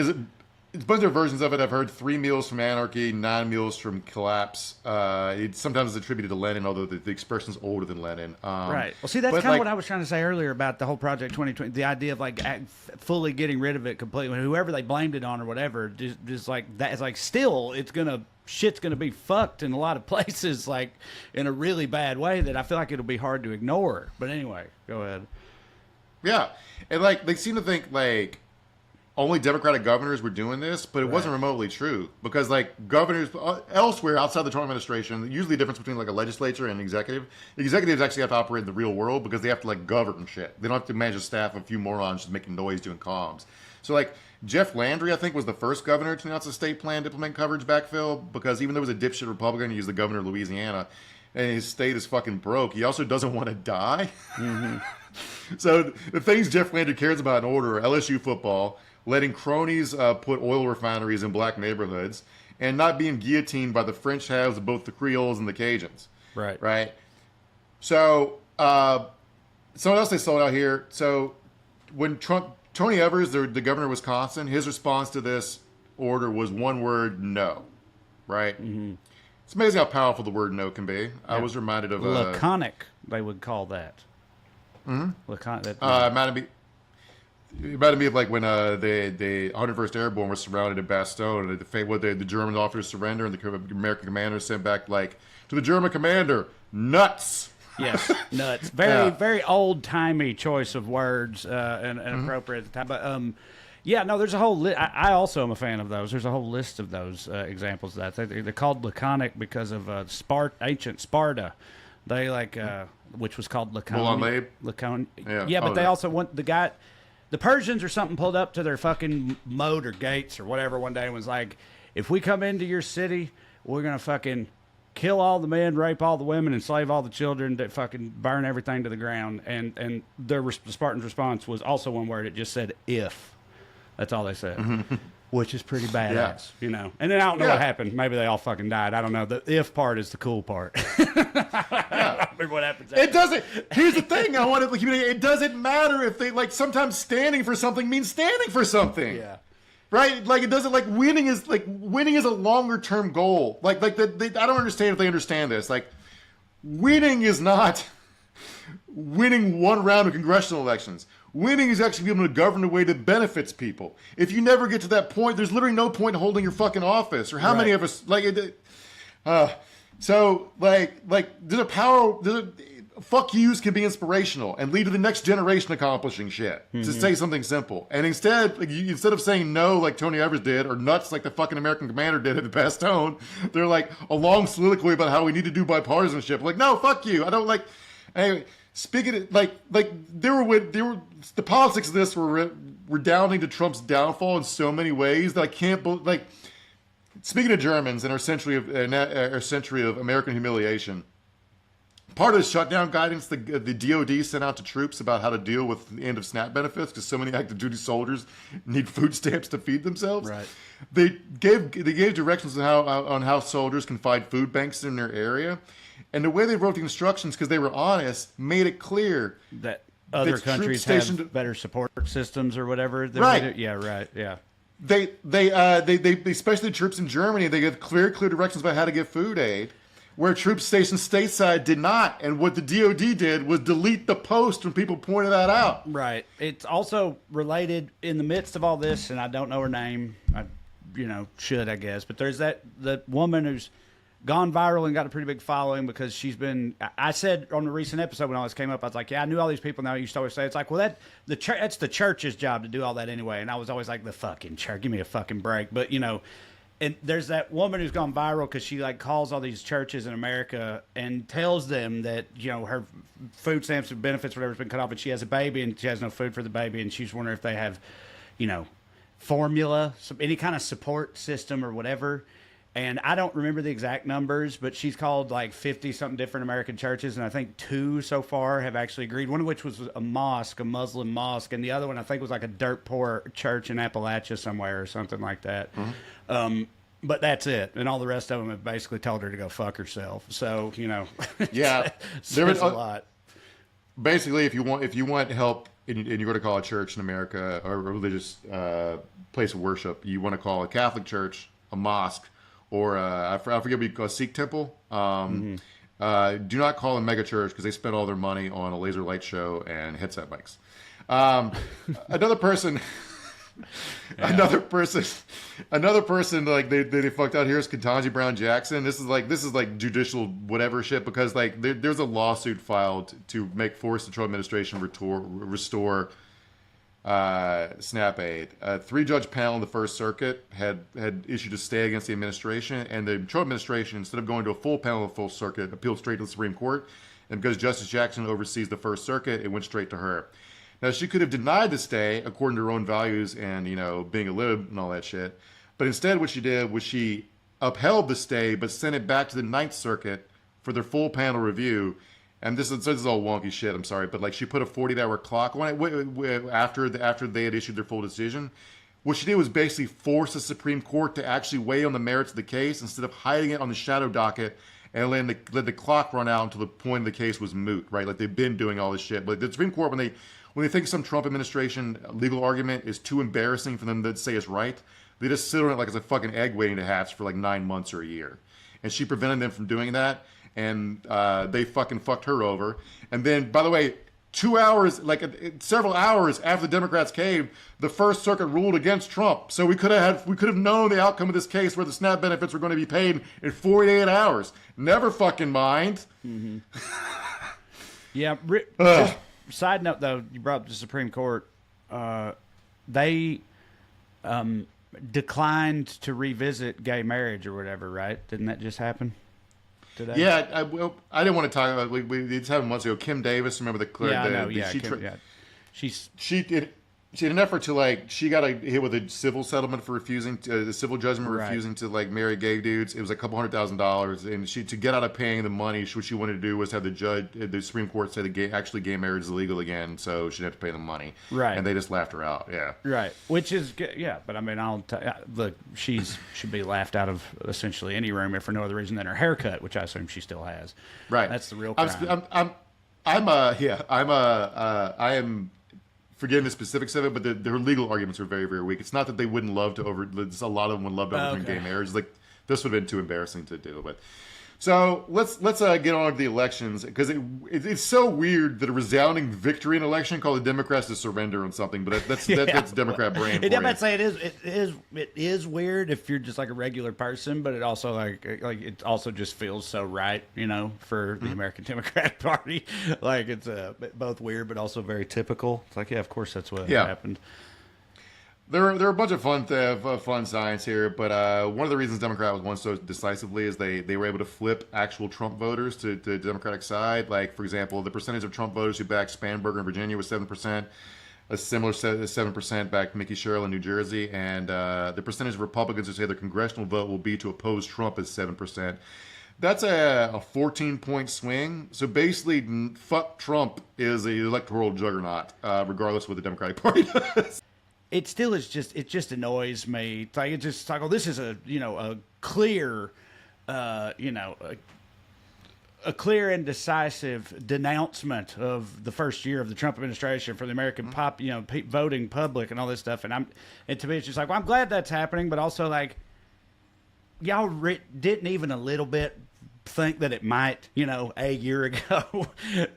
It's a bunch of versions of it. I've heard 3 meals from anarchy, 9 meals from collapse. It's sometimes attributed to Lenin, although the expression's older than Lenin. Right. Well, see, that's kind of what I was trying to say earlier about the whole Project 2020. The idea of like fully getting rid of it completely. Whoever they blamed it on or whatever, just like that is like still shit's gonna be fucked in a lot of places, like in a really bad way that I feel like it'll be hard to ignore. But anyway, go ahead. Yeah, and like they seem to think like only Democratic governors were doing this, but it wasn't remotely true because like governors elsewhere outside the Trump administration, usually the difference between like a legislature and an executive, the executives actually have to operate in the real world because they have to like govern shit. They don't have to manage a staff of a few morons just making noise doing comms. So like Jeff Landry, I think, was the first governor to announce a state plan to implement coverage backfill because even though he was a dipshit Republican, he was the governor of Louisiana, and his state is fucking broke. He also doesn't want to die. So the things Jeff Landry cares about in order are LSU football, letting cronies put oil refineries in black neighborhoods, and not being guillotined by the French halves of both the Creoles and the Cajuns. Right. Right. So someone else they sold out here. So when Tony Evers, the governor of Wisconsin, his response to this order was one word, no. Right? Mm-hmm. It's amazing how powerful the word no can be. Yeah. I was reminded of... laconic, they would call that. Mm-hmm. Laconic. It reminded me of like when the 101st Airborne was surrounded at Bastogne, and the German officers surrender, and the American commander sent back like, to the German commander, nuts! Yes, nuts. Very old-timey choice of words and appropriate at the time. But, yeah, no, there's a whole list. I also am a fan of those. There's a whole list of those examples of that. They're called laconic because of ancient Sparta. They like, which was called laconic. Yeah, but they also want the Persians or something pulled up to their fucking moat or gates or whatever one day and was like, if we come into your city, we're going to fucking kill all the men, rape all the women, enslave all the children, that fucking burn everything to the ground. And the Spartans' response was also one word. It just said, if. That's all they said, which is pretty badass, you know. And then I don't know what happened. Maybe they all fucking died. I don't know. The if part is the cool part. I don't remember what happens. It doesn't. Here's the thing. I want to communicate. It doesn't matter if they like. Sometimes standing for something means standing for something. Yeah. Right. Like it doesn't. Like winning is a longer term goal. I don't understand if they understand this. Like winning is not winning one round of congressional elections. Winning is actually being able to govern in a way that benefits people. If you never get to that point, there's literally no point in holding your fucking office. Or how many of us like it? So there's a power. Fuck yous can be inspirational and lead to the next generation accomplishing shit. To say something simple, and instead of saying no like Tony Evers did or nuts like the fucking American commander did at the Bastogne, they're like a long soliloquy about how we need to do bipartisanship. Like no, fuck you. I don't like. Anyway. Speaking of, the politics of this were redounding to Trump's downfall in so many ways that I can't believe. Speaking of Germans and our century of American humiliation, part of the shutdown guidance the DoD sent out to troops about how to deal with the end of SNAP benefits because so many active duty soldiers need food stamps to feed themselves. Right. They gave directions on how soldiers can find food banks in their area. And the way they wrote the instructions, because they were honest, made it clear that other countries have better support systems or whatever. Right. Yeah, right. Yeah. They especially troops in Germany, they gave clear directions about how to get food aid, where troops stationed stateside did not. And what the DoD did was delete the post when people pointed that out. Right. It's also related in the midst of all this, and I don't know her name. I should, I guess. But there's the woman who's gone viral and got a pretty big following because she's been. I said on the recent episode when all this came up, I was like, "Yeah, I knew all these people." Now you used to always say it's like, "Well, that's the church's job to do all that anyway." And I was always like, "The fucking church, give me a fucking break." But and there's that woman who's gone viral because she calls all these churches in America and tells them that her food stamps and benefits whatever's been cut off, and she has a baby and she has no food for the baby, and she's wondering if they have, formula, any kind of support system or whatever. And I don't remember the exact numbers, but she's called 50-something different American churches, and I think 2 so far have actually agreed, one of which was a mosque, a Muslim mosque, and the other one I think was like a dirt poor church in Appalachia somewhere or something like that. Mm-hmm. But that's it. And all the rest of them have basically told her to go fuck herself. So, yeah, there was a lot. Basically, if you want help and you go to call a church in America or a religious place of worship, you want to call a Catholic church, a mosque, or I forget what you call a Sikh temple. Do not call a mega church because they spend all their money on a laser light show and headset mics. Another person, like they fucked out here is Ketanji Brown Jackson. This is like judicial whatever shit because there's a lawsuit filed to make force the Trump administration restore snap aid. A 3-judge panel in the First Circuit had issued a stay against the administration, and the Trump administration, instead of going to a full panel of the full circuit, appealed straight to the Supreme Court. And because Justice Jackson oversees the First Circuit, it went straight to her. Now, she could have denied the stay according to her own values and, being a lib and all that shit. But instead, what she did was she upheld the stay, but sent it back to the Ninth Circuit for their full panel review. And this is all wonky shit, I'm sorry, but like she put a 48-hour clock on it after they had issued their full decision. What she did was basically force the Supreme Court to actually weigh on the merits of the case instead of hiding it on the shadow docket and let the clock run out until the point of the case was moot, right? Like they've been doing all this shit. But the Supreme Court, when they think some Trump administration legal argument is too embarrassing for them to say is right, they just sit on it like it's a fucking egg waiting to hatch for like 9 months or a year. And she prevented them from doing that. And they fucking fucked her over. And then, by the way, 2 hours, several hours after the Democrats caved, the First Circuit ruled against Trump. So we could have known the outcome of this case where the SNAP benefits were going to be paid in 48 hours. Never fucking mind. Mm-hmm. Yeah. Just, side note, though, you brought up the Supreme Court. They declined to revisit gay marriage or whatever, right? Didn't that just happen today? Yeah, I didn't want to talk about it. We just happened months ago. Kim Davis, remember the Yeah, I know. Yeah, She had an effort to she got hit with a civil settlement for refusing the civil judgment refusing to marry gay dudes. It was a couple $100,000, and to get out of paying the money, what she wanted to do was have the Supreme Court say gay marriage is illegal again, so she'd have to pay the money. Right, and they just laughed her out. Yeah, right. Which is but I mean, look, should be laughed out of essentially any room if for no other reason than her haircut, which I assume she still has. Right, that's the real crime. I am forgetting the specifics of it, but their legal arguments are very, very weak. It's not that they wouldn't love to a lot of them would love to overturn gay marriage. Like this would have been too embarrassing to do. But so let's get on to the elections, because it's so weird that a resounding victory in an election called the Democrats to surrender on something. But that's Democrat brain. I might say it is weird if you're just like a regular person, but it also it also just feels so right, for the American Democrat Party. Like it's both weird but also very typical. It's like, yeah, of course that's what happened. There are a bunch of fun science here, but one of the reasons Democrat won so decisively is they were able to flip actual Trump voters to the Democratic side. Like, for example, the percentage of Trump voters who backed Spanberger in Virginia was 7%. A similar 7% backed Mickey Sherrill in New Jersey, and the percentage of Republicans who say their congressional vote will be to oppose Trump is 7%. That's a 14-point swing. So basically, fuck Trump is an electoral juggernaut, regardless of what the Democratic Party does. It still is it just annoys me. It's like, this is a clear, a clear and decisive denouncement of the first year of the Trump administration for the American voting public and all this stuff. And to me, it's just like, well, I'm glad that's happening, but also like, y'all didn't even a little bit think that it might, a year ago.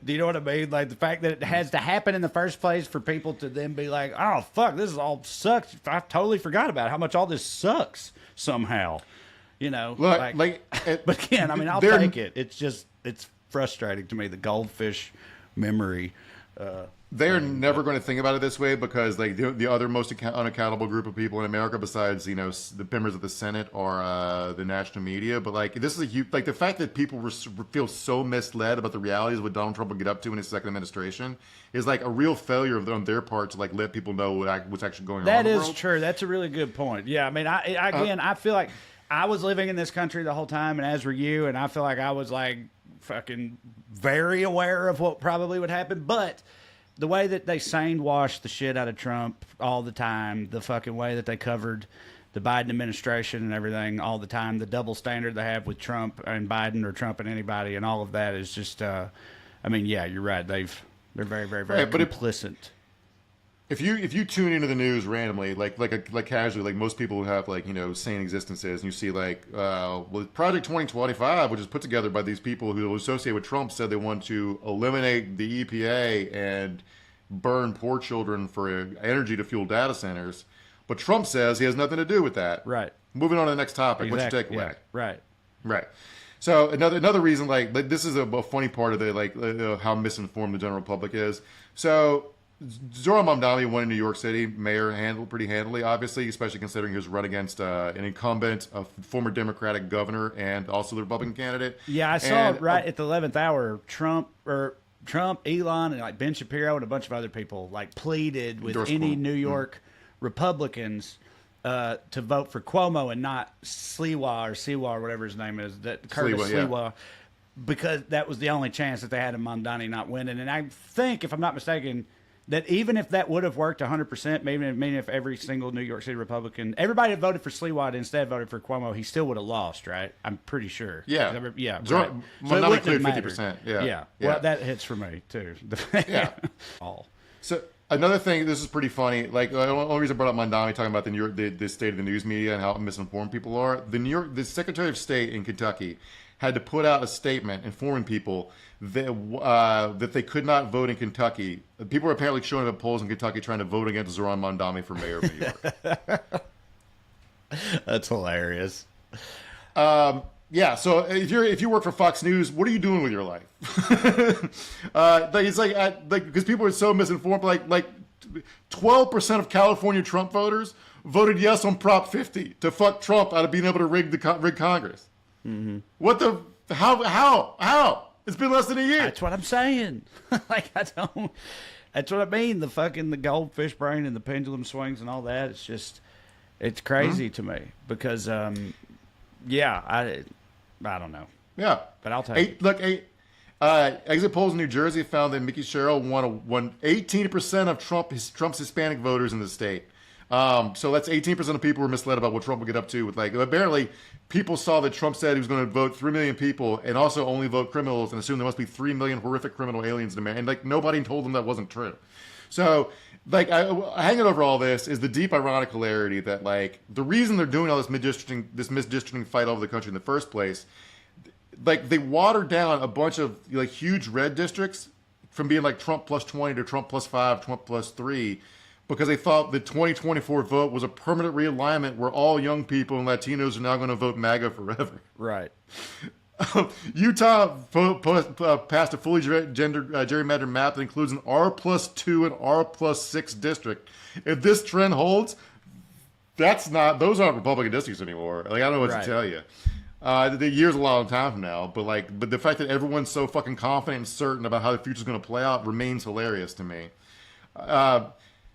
Do you know what I mean? Like the fact that it has to happen in the first place for people to then be like, oh fuck, this is all sucks. I totally forgot about how much all this sucks somehow. But again, I mean, I'll take it. It's frustrating to me, the goldfish memory. They're never going to think about it this way, because the other most unaccountable group of people in America, besides the members of the Senate, are the national media. But this is a huge the fact that people feel so misled about the realities of what Donald Trump will get up to in his second administration is a real failure on their part to let people know what's actually going on. That is true. That's a really good point. Yeah, I mean, I feel like I was living in this country the whole time, and as were you, and I feel like I was fucking very aware of what probably would happen, but the way that they sane-washed the shit out of Trump all the time, the fucking way that they covered the Biden administration and everything all the time, the double standard they have with Trump and Biden or Trump and anybody, and all of that is just, I mean, yeah, you're right. They're very, very, very complicit. If you tune into the news randomly, casually, like most people who have sane existences, and you see Project 2025, which is put together by these people who associate with Trump, said they want to eliminate the EPA and burn poor children for energy to fuel data centers, but Trump says he has nothing to do with that. Right. Moving on to the next topic. Exactly. What's your takeaway? Yeah. Right. So another reason, this is a funny part of how misinformed the general public is. So Zoran Mamdani won in New York City. Mayor handled pretty handily, obviously, especially considering he was run against an incumbent, a former Democratic governor, and also the Republican candidate. Yeah, I saw it right at the 11th hour. Trump, Elon, and like Ben Shapiro and a bunch of other people like pleaded with any New York Republicans to vote for Cuomo and not Siwa or whatever his name is, that Curtis Sliwa, because that was the only chance that they had of Mamdani not winning. And I think, if I'm not mistaken, that even if that would have worked 100%, maybe if every single New York City Republican, everybody that voted for Sliwa instead voted for Cuomo, he still would have lost, right? I'm pretty sure. Yeah. Yeah. Right. Mamdani cleared 50%. Yeah. Well, that hits for me, too. Yeah. All. So another thing, this is pretty funny. Like, the only reason I brought up Mamdani talking about the state of the news media and how misinformed people are. The Secretary of State in Kentucky had to put out a statement informing people that they could not vote in Kentucky. People were apparently showing up at polls in Kentucky trying to vote against Zoran Mamdani for mayor of New York. That's hilarious. Yeah, so if you work for Fox News, what are you doing with your life? It's like because people are so misinformed. Like 12% of California Trump voters voted yes on Prop 50 to fuck Trump out of being able to rig Congress. Mm-hmm. What the how? It's been less than a year. That's what I'm saying. Like, I don't. That's what I mean. The goldfish brain and the pendulum swings and all that. It's just, it's crazy to me because, yeah, I don't know. Yeah, but I'll take it. Exit polls in New Jersey found that Mickey Sherrill won 18% of Trump's Hispanic voters in the state. So that's 18% of people were misled about what Trump would get up to. With apparently, people saw that Trump said he was going to vote 3 million people and also only vote criminals and assumed there must be 3 million horrific criminal aliens in America. And nobody told them that wasn't true. So hanging over all this is the deep ironic hilarity that the reason they're doing all this misdistricting fight all over the country in the first place, they watered down a bunch of huge red districts from being Trump plus 20 to Trump plus 5, Trump plus 3. Because they thought the 2024 vote was a permanent realignment where all young people and Latinos are now going to vote MAGA forever. Right. Utah passed a fully gerrymandered map that includes an R+2 and R+6 district. If this trend holds, those aren't Republican districts anymore. I don't know what to tell you. The year's a long time from now, but the fact that everyone's so fucking confident and certain about how the future's going to play out remains hilarious to me.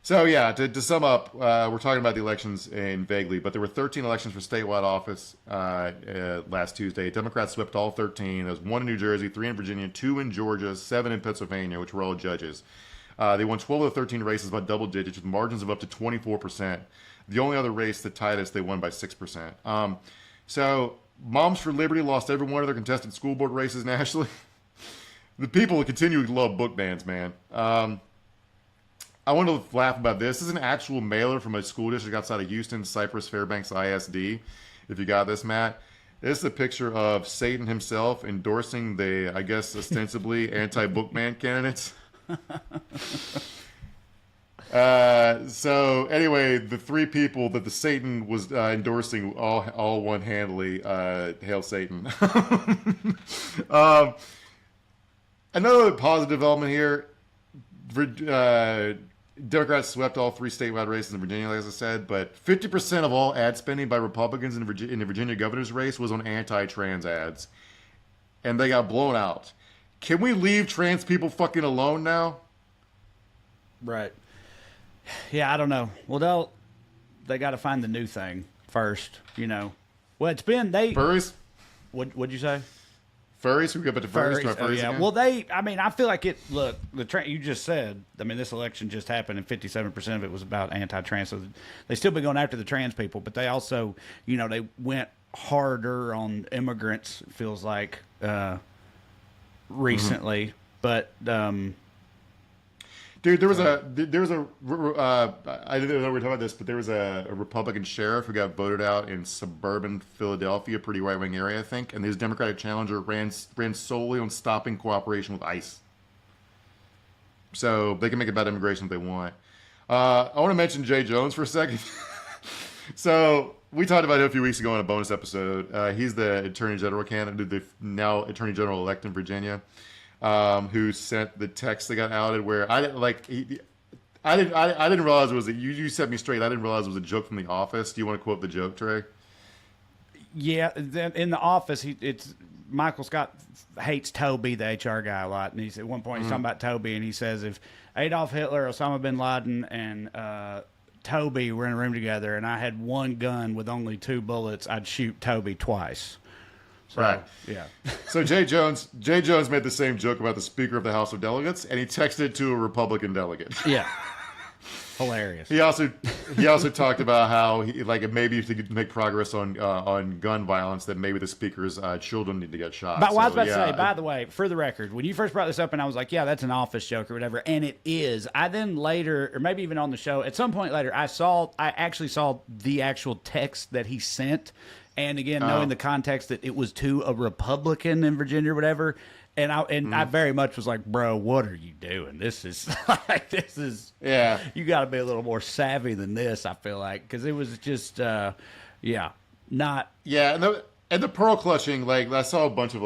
So yeah, to sum up, we're talking about the elections in vaguely, but there were 13 elections for statewide office last Tuesday. Democrats swept all 13. There was 1 in New Jersey, 3 in Virginia, 2 in Georgia, 7 in Pennsylvania, which were all judges. They won 12 of the 13 races by double digits with margins of up to 24%. The only other race that tied us, they won by 6%. So Moms for Liberty lost every one of their contested school board races nationally. The people continue to love book bans, man. I want to laugh about this. This is an actual mailer from a school district outside of Houston, Cypress Fairbanks ISD. If you got this, Matt. This is a picture of Satan himself endorsing the, I guess, ostensibly anti-book ban candidates. So anyway, the 3 people that the Satan was endorsing all won handily. Hail Satan. Another positive development here. Democrats swept all 3 statewide races in Virginia, like I said, but 50% of all ad spending by Republicans in the Virginia governor's race was on anti-trans ads, and they got blown out. Can we leave trans people fucking alone now? Right. Yeah, I don't know. Well, they got to find the new thing first, Well, it's been Furries? What'd you say? Furries? We go back to furries. Yeah. Again? Well, I feel like you just said, this election just happened and 57% of it was about anti-trans. So they still been going after the trans people, but they also, they went harder on immigrants, it feels like, recently. Mm-hmm. But, dude, I didn't know we were talking about this, but there was a Republican sheriff who got voted out in suburban Philadelphia, pretty right-wing area, I think, and his Democratic challenger ran solely on stopping cooperation with ICE. So they can make about immigration if they want. I want to mention Jay Jones for a second. So we talked about it a few weeks ago in a bonus episode. He's the Attorney General candidate, the now Attorney General elect in Virginia. Who sent the text that got outed where I didn't realize it was you set me straight. I didn't realize it was a joke from The Office. Do you want to quote the joke, Trey? Yeah, in The Office, it's Michael Scott hates Toby, the HR guy, a lot, and he's at one point he's talking about Toby, and he says if Adolf Hitler, Osama bin Laden, and Toby were in a room together, and I had one gun with only 2 bullets, I'd shoot Toby twice. So, Right. Yeah. So Jay Jones made the same joke about the Speaker of the House of Delegates, and he texted it to a Republican delegate. Yeah. Hilarious. He also talked about how maybe if they could make progress on gun violence, that maybe the speaker's children need to get shot. But what I was about to say, by the way, for the record, when you first brought this up, and I was like, yeah, that's an Office joke or whatever, and it is. I then later, or maybe even on the show, at some point later, I actually saw the actual text that he sent, and again, knowing the context that it was to a Republican in Virginia or whatever. And I very much was like, bro, what are you doing? This is you got to be a little more savvy than this. I feel like because it was just not. Yeah, and the pearl clutching. Like I saw a bunch of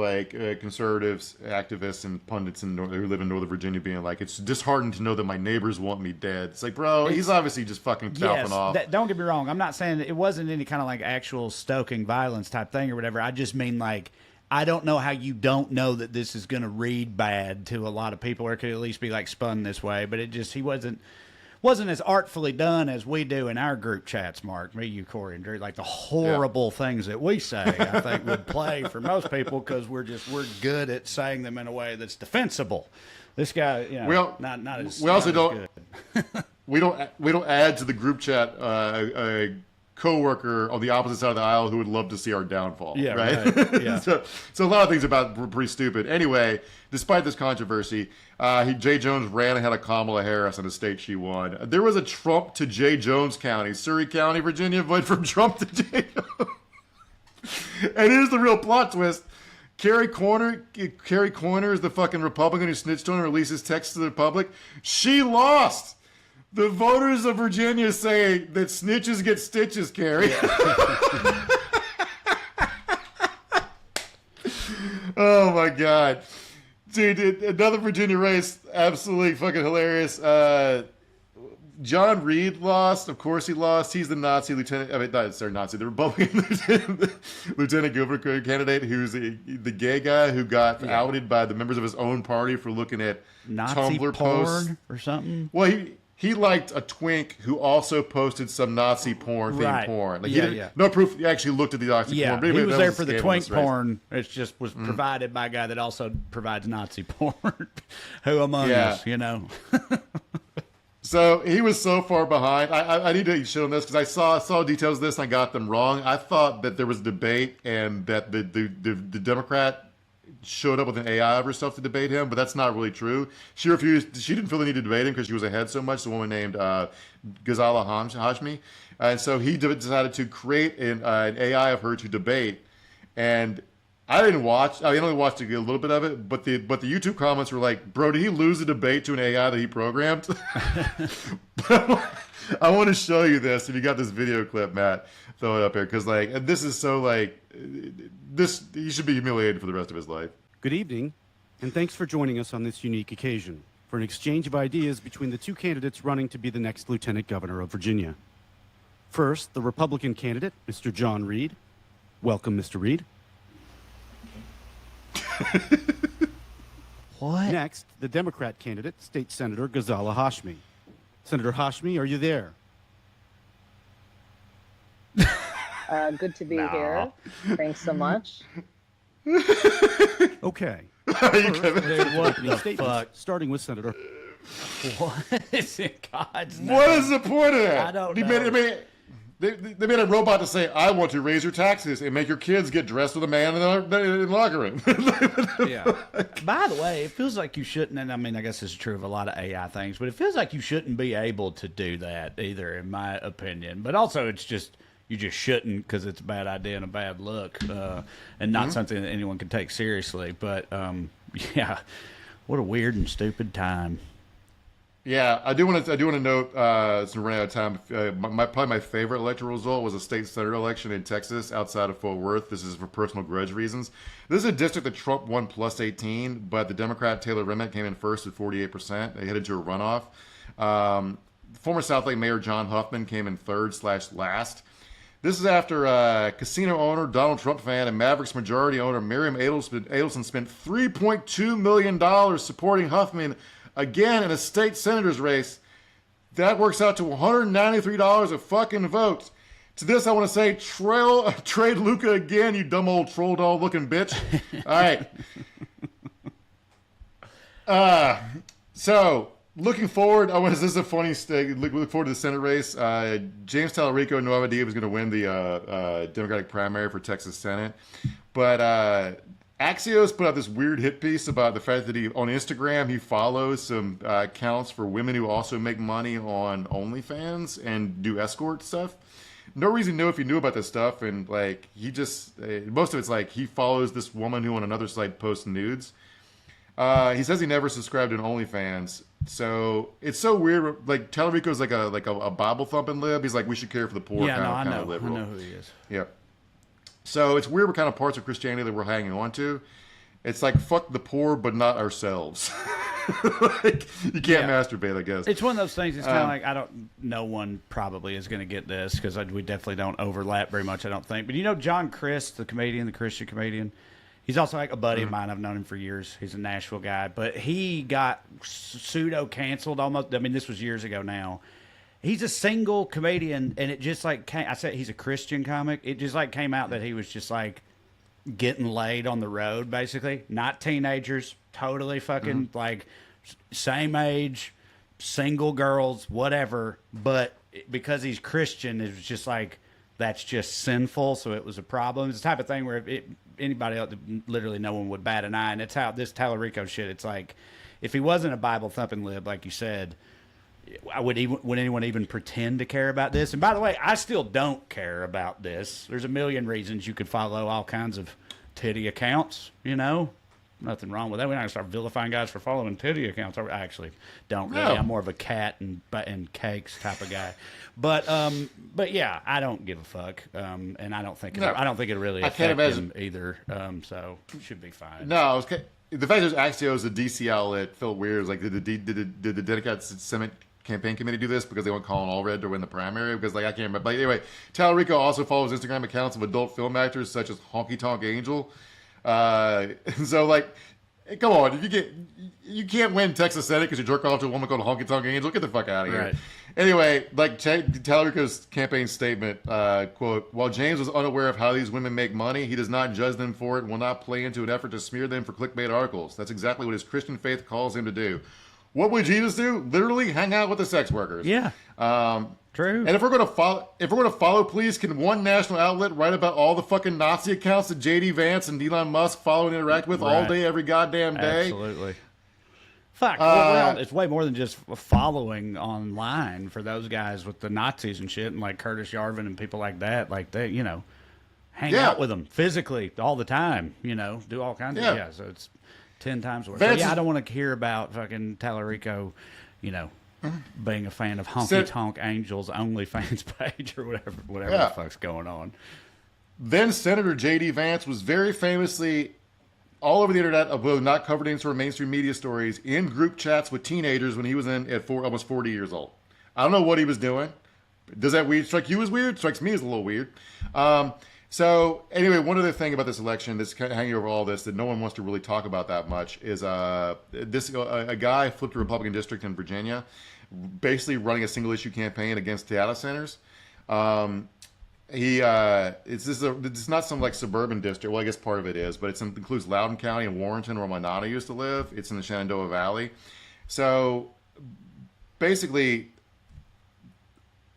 conservatives, activists, and pundits who live in Northern Virginia being like, it's disheartening to know that my neighbors want me dead. It's like, bro, he's obviously just fucking mouthing off. Don't get me wrong. I'm not saying it wasn't any kind of like actual stoking violence type thing or whatever. I just mean like. I don't know how you don't know that this is going to read bad to a lot of people, or it could at least be like spun this way. But he wasn't as artfully done as we do in our group chats, Mark, me, you, Corey, and Drew. Like the horrible things that we say, I think would play for most people because we're good at saying them in a way that's defensible. This guy, not as. We also don't. We don't add to the group chat a coworker on the opposite side of the aisle who would love to see our downfall. Yeah, right. Yeah. so a lot of things about pretty stupid. Anyway, despite this controversy, Jay Jones ran ahead of Kamala Harris in a state she won. There was a Trump to Jay Jones County, Surrey County, Virginia, went from Trump to Jay Jones. And here's the real plot twist. Carrie Corner is the fucking Republican who snitched on and releases texts to the public. She lost. The voters of Virginia say that snitches get stitches, Carrie. Yeah. Oh, my God. Dude, another Virginia race, absolutely fucking hilarious. John Reed lost. Of course he lost. He's the Nazi lieutenant. The Republican lieutenant governor candidate who's the gay guy who got outed by the members of his own party for looking at Nazi Tumblr porn posts. Or something. Well, he liked a twink who also posted some Nazi porn, themed porn. Like no proof he actually looked at the Nazi porn. But he was there for the twink porn. It just was provided by a guy that also provides Nazi porn. Who among us, you know? So he was so far behind. I need to shit on this because I saw details of this and I got them wrong. I thought that there was a debate and that the Democrat showed up with an AI of herself to debate him, but that's not really true. She refused. She didn't feel the need to debate him because she was ahead so much. The woman named Ghazala Hashmi, and so he decided to create an AI of her to debate. And I didn't watch. I only watched a little bit of it, but the YouTube comments were like, "Bro, did he lose the debate to an AI that he programmed?" I want to show you this. If you got this video clip, Matt, throw it up here because this is so this. He should be humiliated for the rest of his life. Good evening, and thanks for joining us on this unique occasion for an exchange of ideas between the two candidates running to be the next Lieutenant Governor of Virginia. First, the Republican candidate, Mr. John Reed. Welcome, Mr. Reed. What? Next, the Democrat candidate, State Senator Ghazala Hashmi. Senator Hashmi, are you there? Good to be here. Thanks so much. Okay. What the fuck? Starting with Senator. What is it, God's name? What is the point of that? I don't know. They made a robot to say, "I want to raise your taxes and make your kids get dressed with a man in the locker room." Yeah. By the way, it feels like you shouldn't, and I mean, I guess this is true of a lot of AI things, but it feels like you shouldn't be able to do that either, in my opinion. But also, it's just, you just shouldn't because it's a bad idea and a bad look, and not something that anyone can take seriously. But, yeah, what a weird and stupid time. Yeah, I do want to note, since we're running out of time, probably my favorite electoral result was a state senator election in Texas outside of Fort Worth. This is for personal grudge reasons. This is a district that Trump won plus 18, but the Democrat Taylor Remick came in first at 48%. They headed to a runoff. Former South Lake Mayor John Huffman came in third/last. This is after casino owner, Donald Trump fan, and Mavericks majority owner Miriam Adelson spent $3.2 million supporting Huffman again in a state senator's race. That works out to $193 a fucking vote. To this, I want to say, trade Luca again, you dumb old troll doll looking bitch. All right. So, looking forward, this is a funny thing. Look forward to the Senate race. James Tallarico, no idea, was going to win the Democratic primary for Texas Senate. But Axios put out this weird hit piece about the fact that on Instagram, he follows some accounts for women who also make money on OnlyFans and do escort stuff. No reason to know if he knew about this stuff, and like he just most of it's like he follows this woman who on another site posts nudes. He says he never subscribed to an OnlyFans, so it's so weird. Like Tallarico's like a Bible thumping lib. He's like, we should care for the poor. Yeah, kind I of liberal. I know who he is. Yeah. So it's weird what kind of parts of Christianity that we're hanging on to. It's like fuck the poor, but not ourselves. Like, you can't masturbate, I guess. It's one of those things. It's kind of like no one probably is going to get this because we definitely don't overlap very much. I don't think. But you know, John Crist, the comedian, the Christian comedian. He's also like a buddy of mine. I've known him for years. He's a Nashville guy, but he got pseudo canceled almost. I mean, this was years ago now. He's a single comedian, and it just like I said, he's a Christian comic. It just like came out that he was just like getting laid on the road, basically. Not teenagers, totally fucking like same age, single girls, whatever. But because he's Christian, it was just like that's just sinful. So it was a problem. It's the type of thing where anybody else, literally no one would bat an eye. And it's how this Tallarico shit. It's like if he wasn't a Bible thumping lib, like you said, would anyone even pretend to care about this? And by the way, I still don't care about this. There's a million reasons you could follow all kinds of titty accounts, you know? Nothing wrong with that. We're not going to start vilifying guys for following titty accounts. I actually don't really. No. I'm more of a cat and cakes type of guy. But yeah, I don't give a fuck. And I don't think it really affect him either. So it should be fine. No, the fact there's Axios, the DC outlet, felt weird. It was like, did the Democrat Senate campaign committee do this because they want Colin Allred to win the primary? Because like I can't remember. But anyway, Tallarico also follows Instagram accounts of adult film actors such as Honky Tonk Angel. So like, come on, if you can't win Texas Senate because you jerk off to a woman called Honky Tonk Angel. Get the fuck out of here. Right. Anyway, like Tallarico's campaign statement, quote, while James was unaware of how these women make money, he does not judge them for it and will not play into an effort to smear them for clickbait articles. That's exactly what his Christian faith calls him to do. What would Jesus do? Literally hang out with the sex workers. Yeah. True. And if we're gonna follow, please, can one national outlet write about all the fucking Nazi accounts that J.D. Vance and Elon Musk follow and interact with all day, every goddamn day? Absolutely. Fuck. Well, it's way more than just following online for those guys with the Nazis and shit, and like Curtis Yarvin and people like that. Like they, hang out with them physically all the time. Do all kinds of So it's 10 times worse. But I don't want to hear about fucking Tallarico, being a fan of Honky Tonk Angel's OnlyFans page or whatever the fuck's going on. Then Senator J.D. Vance was very famously all over the internet, although not covered in sort of mainstream media stories, in group chats with teenagers when he was almost 40 years old. I don't know what he was doing. Does that strike you as weird? Strikes me as a little weird. So anyway, one other thing about this election that's kind of hanging over all this that no one wants to really talk about that much is a guy flipped a Republican district in Virginia, basically running a single issue campaign against data centers. It's not some like suburban district. Well, I guess part of it is, but it includes Loudoun County and Warrenton, where my nana used to live. It's in the Shenandoah Valley. So basically,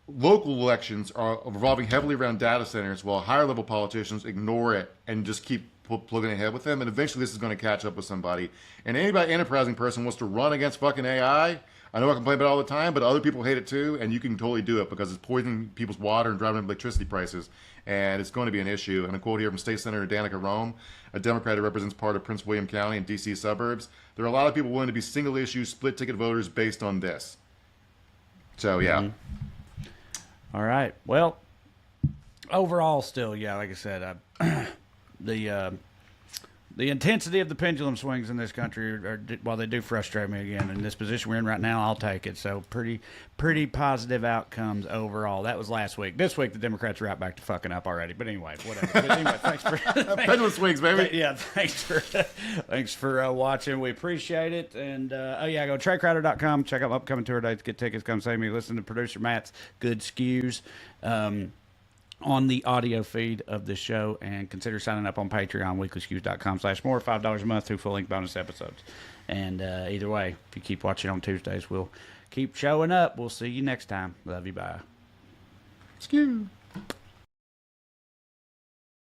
local elections are revolving heavily around data centers, while higher level politicians ignore it and just keep plugging ahead with them. And eventually, this is going to catch up with somebody. And anybody enterprising person wants to run against fucking AI. I know I complain about it all the time, but other people hate it too, and you can totally do it because it's poisoning people's water and driving up electricity prices, and it's going to be an issue. And a quote here from State Senator Danica Rome, a Democrat who represents part of Prince William County and D.C. suburbs. There are a lot of people willing to be single-issue, split-ticket voters based on this. So, yeah. Mm-hmm. All right. Well, overall, still, like I said, The intensity of the pendulum swings in this country while they do frustrate me again. In this position we're in right now, I'll take it. So pretty positive outcomes overall. That was last week. This week the Democrats are right back to fucking up already. But anyway, whatever. But anyway, thanks for Pendulum swings, baby. yeah. Thanks for watching. We appreciate it. And go to TreyCrowder.com. Check out upcoming tour dates. Get tickets. Come see me. Listen to producer Matt's good Skews. On the audio feed of the show, and consider signing up on Patreon, weeklyskews.com/more, $5 a month, 2 full-length bonus episodes. And either way, if you keep watching on Tuesdays, we'll keep showing up. We'll see you next time. Love you. Bye. Skew.